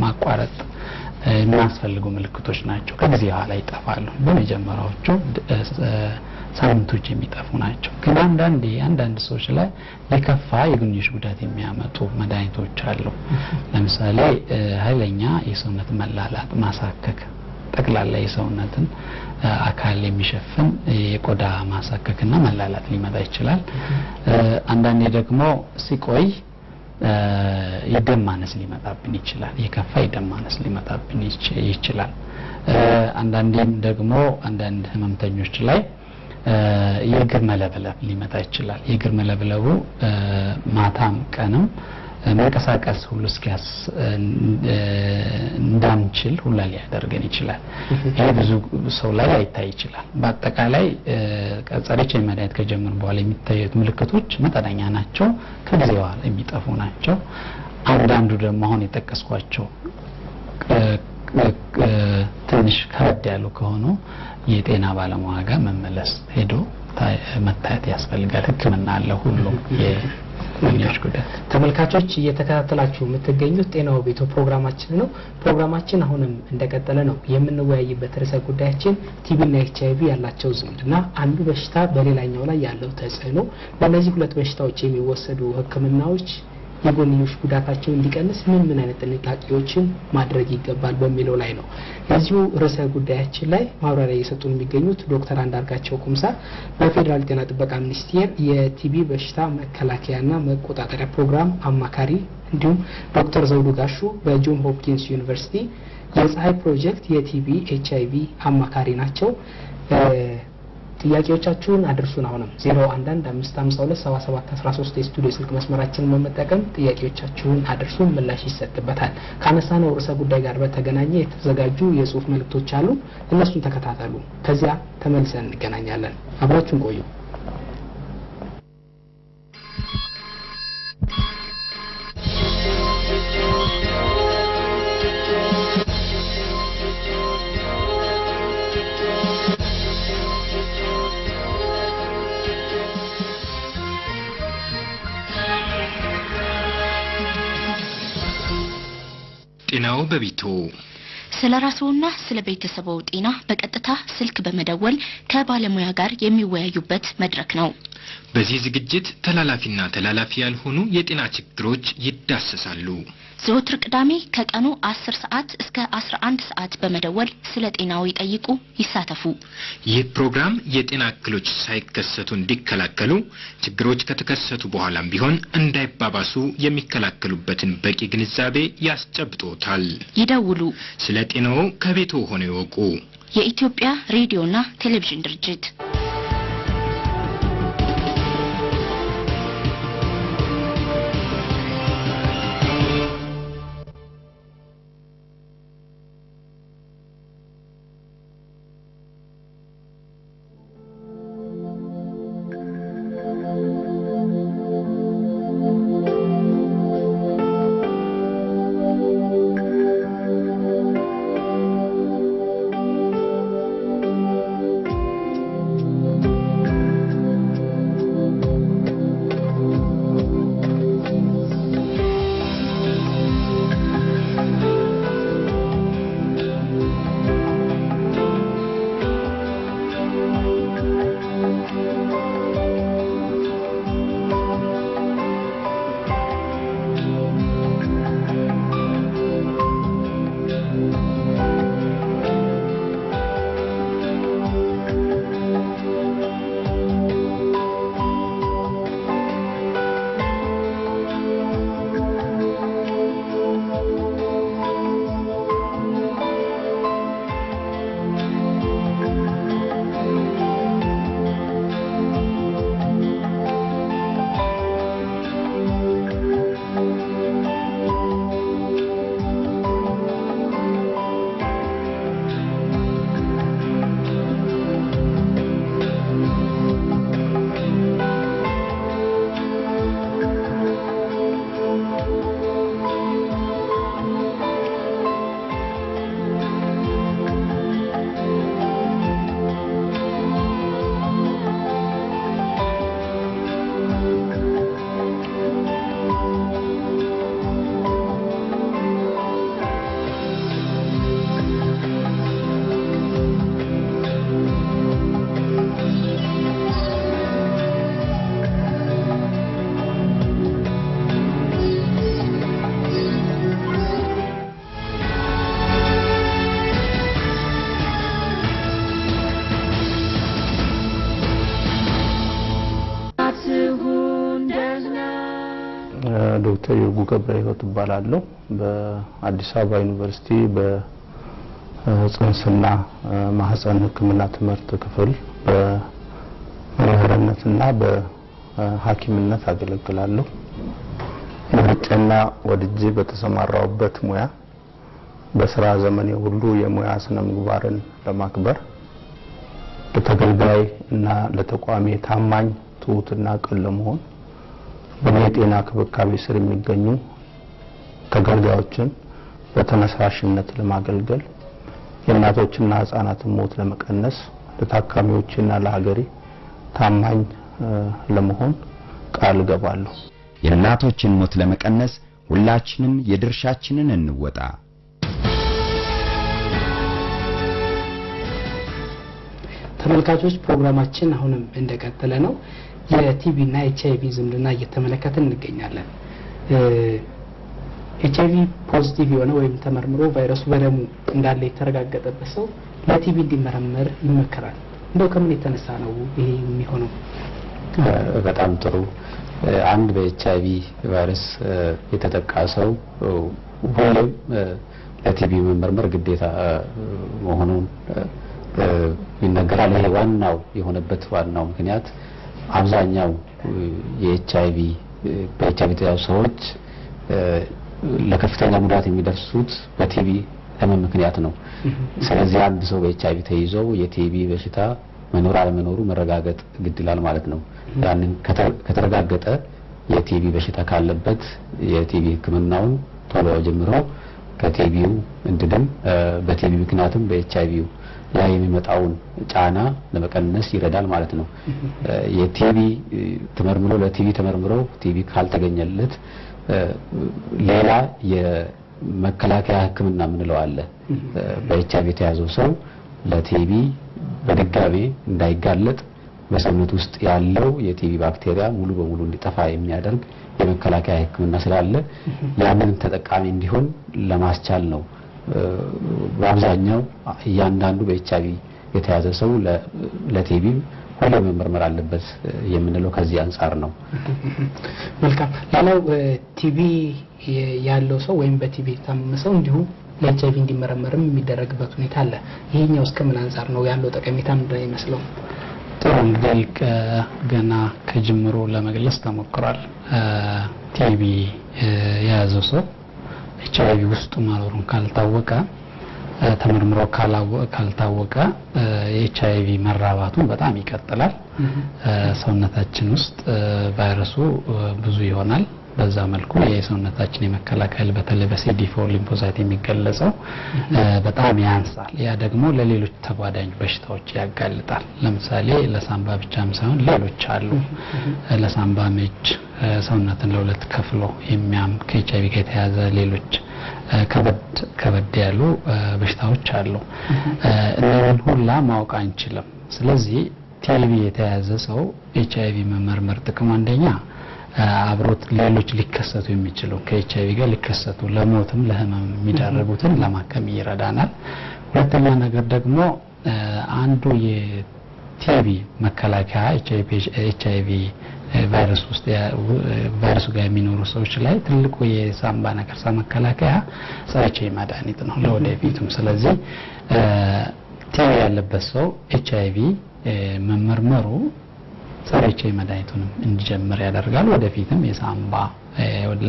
ማቋረጥ የሚያስፈልጉ ምልክቶች ናቸው። ከጊዜ በኋላ ይጠፋሉ። በመጀመሪያዎቹ ሳምንቶች የሚጠፉ ናቸው። ግን አንዳንድ ሰዎች ላይ የከፋ የጎንዮሽ ጉዳት የሚያመጡ መድኃኒቶች አሉ። ለምሳሌ ኃይለኛ የሰውነት መላላት፣ ማሳከክ፣ ጠቅላላ የሰውነትን አካል የሚሸፍን የቆዳ ማሳከክና መላላት ሊመጣ ይችላል። አንዳንዴ ደግሞ ሲቆይ የደም ማነስ ሊመጣብን ይችላል። የከፋ የደም ማነስ ሊመጣብን ይችላል። አንዳንዴም ደግሞ አንዳንድ ህመምተኞች ላይ የእግር መለብለብ ሊመጣ ይችላል። የእግር መለብለቡ ማታም ቀንም መንቀሳቀስ ሁሉ እስኪያስ እንዳንችል ሁላ ሊያደርገን ይችላል። ይሄ ብዙ ሰው ላይ ላይታይ ይችላል። በአጠቃላይ ጸረ ኤችአይቪ መድኃኒት ከጀመሩ በኋላ የሚታዩት ምልክቶች መጠነኛ ናቸው፣ ከጊዜ በኋላ የሚጠፉ ናቸው። አንዳንዱ ደግሞ አሁን የጠቀስኳቸው ትንሽ ከበድ ያሉ ከሆኑ የጤና ባለሙያ ጋር መመለስ ሄዶ መታየት ያስፈልጋል። ሕክምና አለ ሁሉም የጎንዮሽ ጉዳት። ተመልካቾች እየተከታተላችሁ የምትገኙት ጤናው ቤቱ ፕሮግራማችን ነው። ፕሮግራማችን አሁንም እንደቀጠለ ነው። የምንወያይበት ርዕሰ ጉዳያችን ቲቢና ኤችአይቪ ያላቸው ዝምድና፣ አንዱ በሽታ በሌላኛው ላይ ያለው ተጽዕኖ፣ ለእነዚህ ሁለት በሽታዎች የሚወሰዱ ሕክምናዎች የጎንዮሽ ጉዳታቸው እንዲቀንስ ምን አይነት ጥንቃቄዎችን ማድረግ ይገባል በሚለው ላይ ነው። በዚሁ ርዕሰ ጉዳያችን ላይ ማብራሪያ እየሰጡን የሚገኙት ዶክተር አንዳርጋቸው ኩምሳ በፌዴራል ጤና ጥበቃ ሚኒስቴር የቲቢ በሽታ መከላከያና መቆጣጠሪያ ፕሮግራም አማካሪ እንዲሁም ዶክተር ዘውዱ ጋሹ በጆን ሆፕኪንስ ዩኒቨርሲቲ የፀሐይ ፕሮጀክት የቲቢ ኤችአይቪ አማካሪ ናቸው። ጥያቄዎቻችሁን አድርሱን። አሁንም 0115527713 የስቱዲዮ ስልክ መስመራችንን በመጠቀም ጥያቄዎቻችሁን አድርሱን፣ ምላሽ ይሰጥበታል። ካነሳነው ርዕሰ ጉዳይ ጋር በተገናኘ የተዘጋጁ የጽሁፍ መልእክቶች አሉ፣ እነሱን ተከታተሉ። ከዚያ ተመልሰን እንገናኛለን። አብራችሁን ቆዩ። ጤናው በቤቱ ስለ ራስዎና ስለ ቤተሰቦው ጤና በቀጥታ ስልክ በመደወል ከባለሙያ ጋር የሚወያዩበት መድረክ ነው። በዚህ ዝግጅት ተላላፊና ተላላፊ ያልሆኑ የጤና ችግሮች ይዳሰሳሉ። ዘወትር ቅዳሜ ከቀኑ 10 ሰዓት እስከ 11 ሰዓት በመደወል ስለ ጤናው ይጠይቁ፣ ይሳተፉ። ይህ ፕሮግራም የጤና እክሎች ሳይከሰቱ እንዲከላከሉ፣ ችግሮች ከተከሰቱ በኋላም ቢሆን እንዳይባባሱ የሚከላከሉበትን በቂ ግንዛቤ ያስጨብጦታል። ይደውሉ። ስለ ጤናው ከቤቱ ሆነው ይወቁ። የኢትዮጵያ ሬዲዮና ቴሌቪዥን ድርጅት ዶክተር ይርጉ ገብረህይወት እባላለሁ። በአዲስ አበባ ዩኒቨርሲቲ በጽንስና ማህፀን ሕክምና ትምህርት ክፍል በመምህርነትና በሐኪምነት አገለግላለሁ። መርጬና ወድጄ በተሰማራውበት ሙያ በስራ ዘመኔ ሁሉ የሙያ ስነ ምግባርን ለማክበር ለተገልጋይ እና ለተቋሚ ታማኝ ትሁትና ቅን ለመሆን በጤና ክብካቤ ስር የሚገኙ ተገልጋዮችን በተነሳሽነት ለማገልገል የእናቶችና ህፃናትን ሞት ለመቀነስ ለታካሚዎችና ለሀገሬ ታማኝ ለመሆን ቃል እገባለሁ። የእናቶችን ሞት ለመቀነስ ሁላችንም የድርሻችንን እንወጣ። ተመልካቾች ፕሮግራማችን አሁንም እንደቀጠለ ነው። የቲቢ እና ኤችአይቪ ዝምድና እየተመለከትን እንገኛለን። ኤችአይቪ ፖዚቲቭ የሆነ ወይም ተመርምሮ ቫይረሱ በደሙ እንዳለ የተረጋገጠበት ሰው ለቲቪ እንዲመረመር ይመከራል። እንደው ከምን የተነሳ ነው ይሄ የሚሆነው? በጣም ጥሩ። አንድ በኤችአይቪ ቫይረስ የተጠቃ ሰው ሁሌም ለቲቪ መመርመር ግዴታ መሆኑን ይነገራል። ይሄ ዋናው የሆነበት ዋናው ምክንያት አብዛኛው በኤችአይቪ የተያዙ ሰዎች ለከፍተኛ ጉዳት የሚደርሱት በቲቪ ህመም ምክንያት ነው። ስለዚህ አንድ ሰው በኤችአይቪ ተይዞ የቲቪ በሽታ መኖር አለመኖሩ መረጋገጥ ግድ ይላል ማለት ነው። ያንን ከተረጋገጠ የቲቪ በሽታ ካለበት የቲቪ ህክምናውን ቶሎ ጀምሮ ከቲቪው እንድንም በቲቪ ምክንያቱም በኤችአይቪው ላይ የሚመጣውን ጫና ለመቀነስ ይረዳል ማለት ነው። የቲቪ ተመርምሮ ለቲቪ ተመርምሮ ቲቪ ካልተገኘለት ሌላ የመከላከያ ህክምና ምንለው አለ። በኤችአይቪ የተያዘው ሰው ለቲቪ በድጋሚ እንዳይጋለጥ በሰውነት ውስጥ ያለው የቲቪ ባክቴሪያ ሙሉ በሙሉ እንዲጠፋ የሚያደርግ የመከላከያ ህክምና ስላለ ያንን ተጠቃሚ እንዲሆን ለማስቻል ነው። በአብዛኛው እያንዳንዱ በኤችአይቪ የተያዘ ሰው ለቲቪ ሁሉ መመርመር አለበት የምንለው ከዚህ አንፃር ነው። መልካም። ሌላው ቲቪ ያለው ሰው ወይም በቲቪ የታመመ ሰው እንዲሁ ለኤችአይቪ እንዲመረመርም የሚደረግበት ሁኔታ አለ። ይሄኛው እስከምን አንፃር ነው ያለው ጠቀሜታ ምንድን ነው ይመስለው? ጥሩ እንግዲህ ገና ከጅምሩ ለመግለጽ ተሞክሯል። ቲቪ የያዘው ሰው ኤችአይቪ ውስጡ መኖሩን ካልታወቀ ተመርምሮ ካልታወቀ የኤችአይቪ መራባቱን በጣም ይቀጥላል። ሰውነታችን ውስጥ ቫይረሱ ብዙ ይሆናል። በዛ መልኩ የሰውነታችን የመከላከል በተለይ በሲዲ4 ሊምፎሳይት የሚገለጸው በጣም ያንሳል። ያ ደግሞ ለሌሎች ተጓዳኝ በሽታዎች ያጋልጣል። ለምሳሌ ለሳምባ ብቻም ሳይሆን ሌሎች አሉ። ለሳምባ ምች ሰውነትን ለሁለት ከፍሎ የሚያም ከኤችአይቪ ጋር የተያዘ ሌሎች ከበድ ያሉ በሽታዎች አሉ። እነዚህን ሁላ ማወቅ አንችልም። ስለዚህ ቲቪ የተያዘ ሰው ኤችአይቪ መመርመር ጥቅሙ አንደኛ አብሮት ሌሎች ሊከሰቱ የሚችሉ ከኤችአይቪ ጋር ሊከሰቱ ለሞትም ለህመም የሚዳረጉትን ለማከም ይረዳናል። ሁለተኛ ነገር ደግሞ አንዱ የቲቪ መከላከያ ኤችአይቪ ቫይረስ ውስጥ ቫይረሱ ጋር የሚኖሩ ሰዎች ላይ ትልቁ የሳምባ ነቀርሳ መከላከያ ጸረ ኤችአይቪ መድኃኒት ነው ለወደፊቱም። ስለዚህ ቲቪ ያለበት ሰው ኤችአይቪ መመርመሩ ጸረ ኤችአይቪ መድኃኒቱንም እንዲጀምር ያደርጋል። ወደፊትም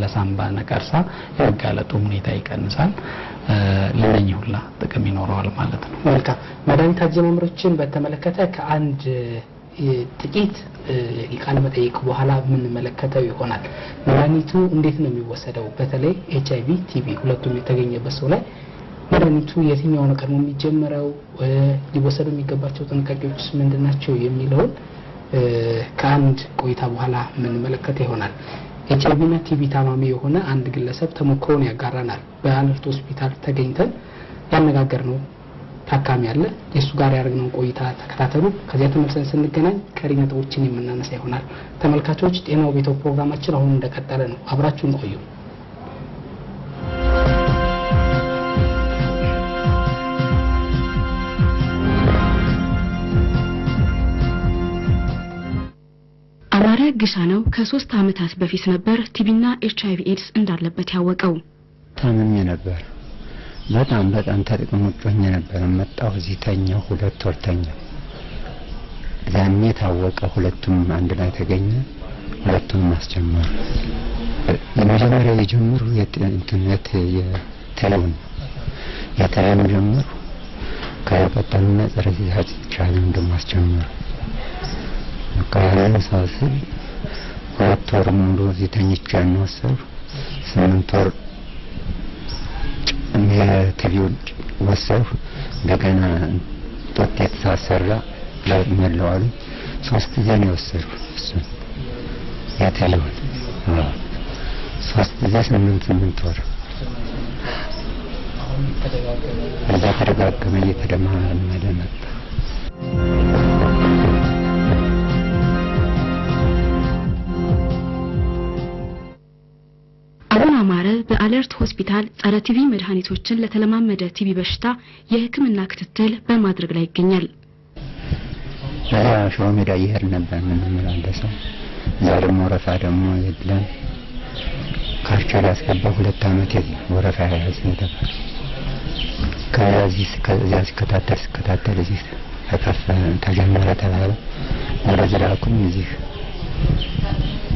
ለሳምባ ነቀርሳ የመጋለጡ ሁኔታ ይቀንሳል። ለነኚህ ሁላ ጥቅም ይኖረዋል ማለት ነው። መልካም። መድኃኒት አጀማመሮችን በተመለከተ ከአንድ ጥቂት ቃለ መጠይቅ በኋላ የምንመለከተው ይሆናል። መድኃኒቱ እንዴት ነው የሚወሰደው? በተለይ ኤችአይቪ ቲቪ ሁለቱም የተገኘበት ሰው ላይ መድኃኒቱ የትኛው ነው ቀድሞ የሚጀምረው? ሊወሰዱ የሚገባቸው ጥንቃቄዎች ምንድናቸው? የሚለውን ከአንድ ቆይታ በኋላ የምንመለከተው ይሆናል። ኤችአይቪ እና ቲቪ ታማሚ የሆነ አንድ ግለሰብ ተሞክሮን ያጋራናል። በአለርት ሆስፒታል ተገኝተን ያነጋገርነው ታካሚ አለ። የሱ ጋር ያደረግነው ቆይታ ተከታተሉ። ከዚያ ተመልሰን ስንገናኝ ቀሪ ነጥቦችን የምናነሳ ይሆናል። ተመልካቾች ጤናው ቤቶ ፕሮግራማችን አሁን እንደቀጠለ ነው። አብራችሁን ቆዩ። አማረ ግሳነው ከ3 አመታት በፊት ነበር ቲቪና ኤችአይቪ ኤድስ እንዳለበት ያወቀው። ታምሜ ነበር። በጣም ተጠቅሞኝ ነበር። መጣሁ እዚህ ተኛሁ። 2 ወር ተኛሁ። ዛኔ ታወቀ። ሁለቱም አንድ ላይ ተገኘ። ሁለቱም ማስጀመሩ የመጀመሪያ የጀመሩ የኢንተርኔት የቴሌውን ጀመሩ። ከቀጠልና ጸረ ሲሳት ቻለን እንደማስጀመሩ ካለን ሳስል 2 ወር ሙሉ እዚህ ተኝቼ ነው። 8 ወር የቲቪውን ወሰድኩ። እንደገና ጦቴት ሳሰራ ለመለዋሉ 3 ጊዜ ነው የወሰድኩ። እሱ የቴሌውን 3 ጊዜ 8 ወር እዛ ተደጋገመ። እየተደማመደ መጣ። ኤፈርት ሆስፒታል ጸረ ቲቪ መድኃኒቶችን ለተለማመደ ቲቪ በሽታ የሕክምና ክትትል በማድረግ ላይ ይገኛል። ሸዋ ሜዳ ይሄድ ነበር የምንመላለሰው። ዛሬ ወረፋ ደግሞ የለም። ካርቸር ያስገባ 2 ዓመት ወረፋ ያዝ ነበር። ከዚያ ሲከታተል እዚህ ተጀመረ ተባለ። ወደ ዝራኩም እዚህ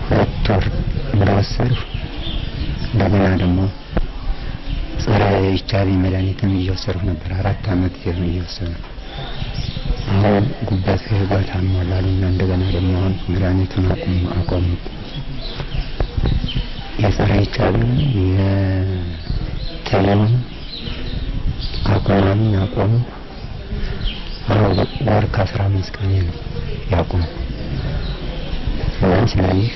2 ወር እንደወሰድኩ እንደገና ደግሞ ጸረ ኤችአይቪ መድኃኒትም እየወሰድኩ ነበር። 4 ዓመት እየወሰድኩ አሁን ጉበት ከህጓት አሟላሉና እንደገና ደግሞ አሁን መድኃኒቱን አቆሙ። የጸረ ኤችአይቪ የቴሌውን አቆሙ። አሁን ወር ከ15 ቀን ነው ያቆሙ። ስለዚህ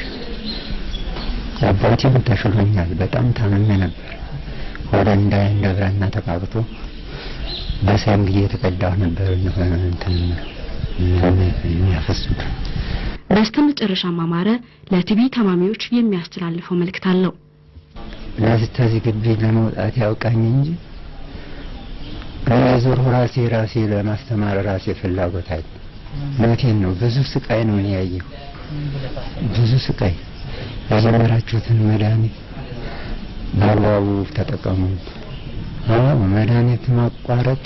አባቴ ተሽሎኛል። በጣም ታመመ ነበር። ወደ እንደብራና ተቃቅቶ በሰም እየተቀዳሁ ነበር እንትን የሚያፈሱት። በስተመጨረሻም አማረ ለቲቪ ታማሚዎች የሚያስተላልፈው መልእክት አለው። ለዚህ ግቢ ለመውጣት ያውቃኝ እንጂ ለዞር ራሴ ለማስተማር ራሴ ፍላጎት አለ። ለቴን ነው ብዙ ስቃይ ነው ያየው። ብዙ ስቃይ የጀመራችሁትን መድኃኒት በአግባቡ ተጠቀሙ። መድኃኒት ማቋረጥ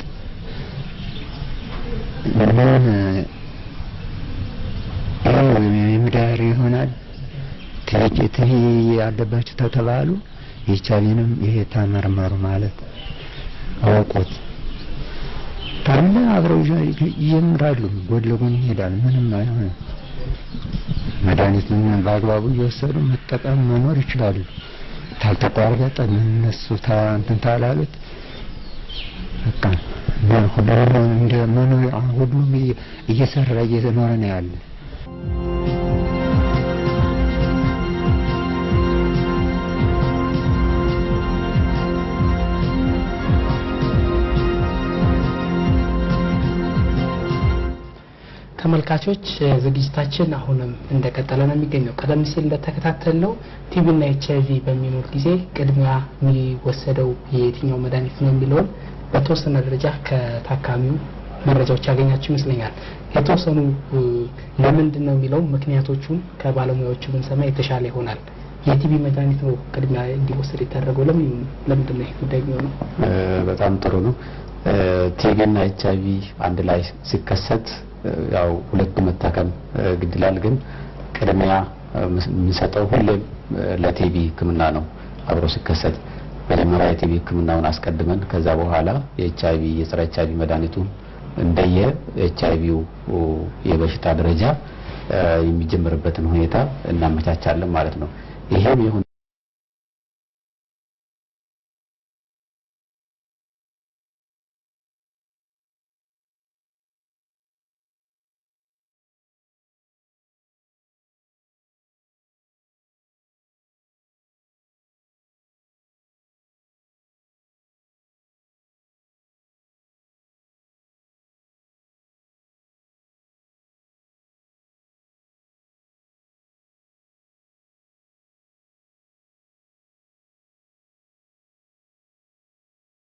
ምን የምዳር ይሆናል። ቲቪ ያለባችሁ ተተባሉ ኤችአይቪንም ይሄ ተመርመሩ ማለት አውቆት ታለ አብረው ይምራሉ። ጎን ለጎን ይሄዳል። ምንም አይሆንም። መድኃኒቱን በአግባቡ እየወሰዱ መጠቀም መኖር ይችላሉ። ታልተቋረጠ እነሱ እንትን ታላሉት በቃ ሁሉም እየሰራ እየኖረ ነው ያለ። ተመልካቾች ዝግጅታችን አሁንም እንደቀጠለ ነው የሚገኘው። ቀደም ሲል እንደተከታተልነው ቲቪና ኤችአይቪ በሚኖር ጊዜ ቅድሚያ የሚወሰደው የትኛው መድኃኒት ነው የሚለውን በተወሰነ ደረጃ ከታካሚው መረጃዎች ያገኛችሁ ይመስለኛል። የተወሰኑ ለምንድን ነው የሚለው ምክንያቶቹን ከባለሙያዎቹ ብንሰማ የተሻለ ይሆናል። የቲቪ መድኃኒት ነው ቅድሚያ እንዲወሰድ የተደረገው ለምንድን ነው ይሄ ጉዳይ የሚሆነው? በጣም ጥሩ ነው። ቲቪና ኤችአይቪ አንድ ላይ ሲከሰት ያው ሁለቱ መታከም ግድ ይላል። ግን ቅድሚያ የምንሰጠው ሁሌም ለቲቪ ሕክምና ነው። አብሮ ሲከሰት መጀመሪያ የቲቪ ሕክምናውን አስቀድመን ከዛ በኋላ የኤችአይቪ የጸረ ኤችአይቪ መድኃኒቱ እንደየ ኤችአይቪው የበሽታ ደረጃ የሚጀምርበትን ሁኔታ እናመቻቻለን ማለት ነው። ይሄም የሆነ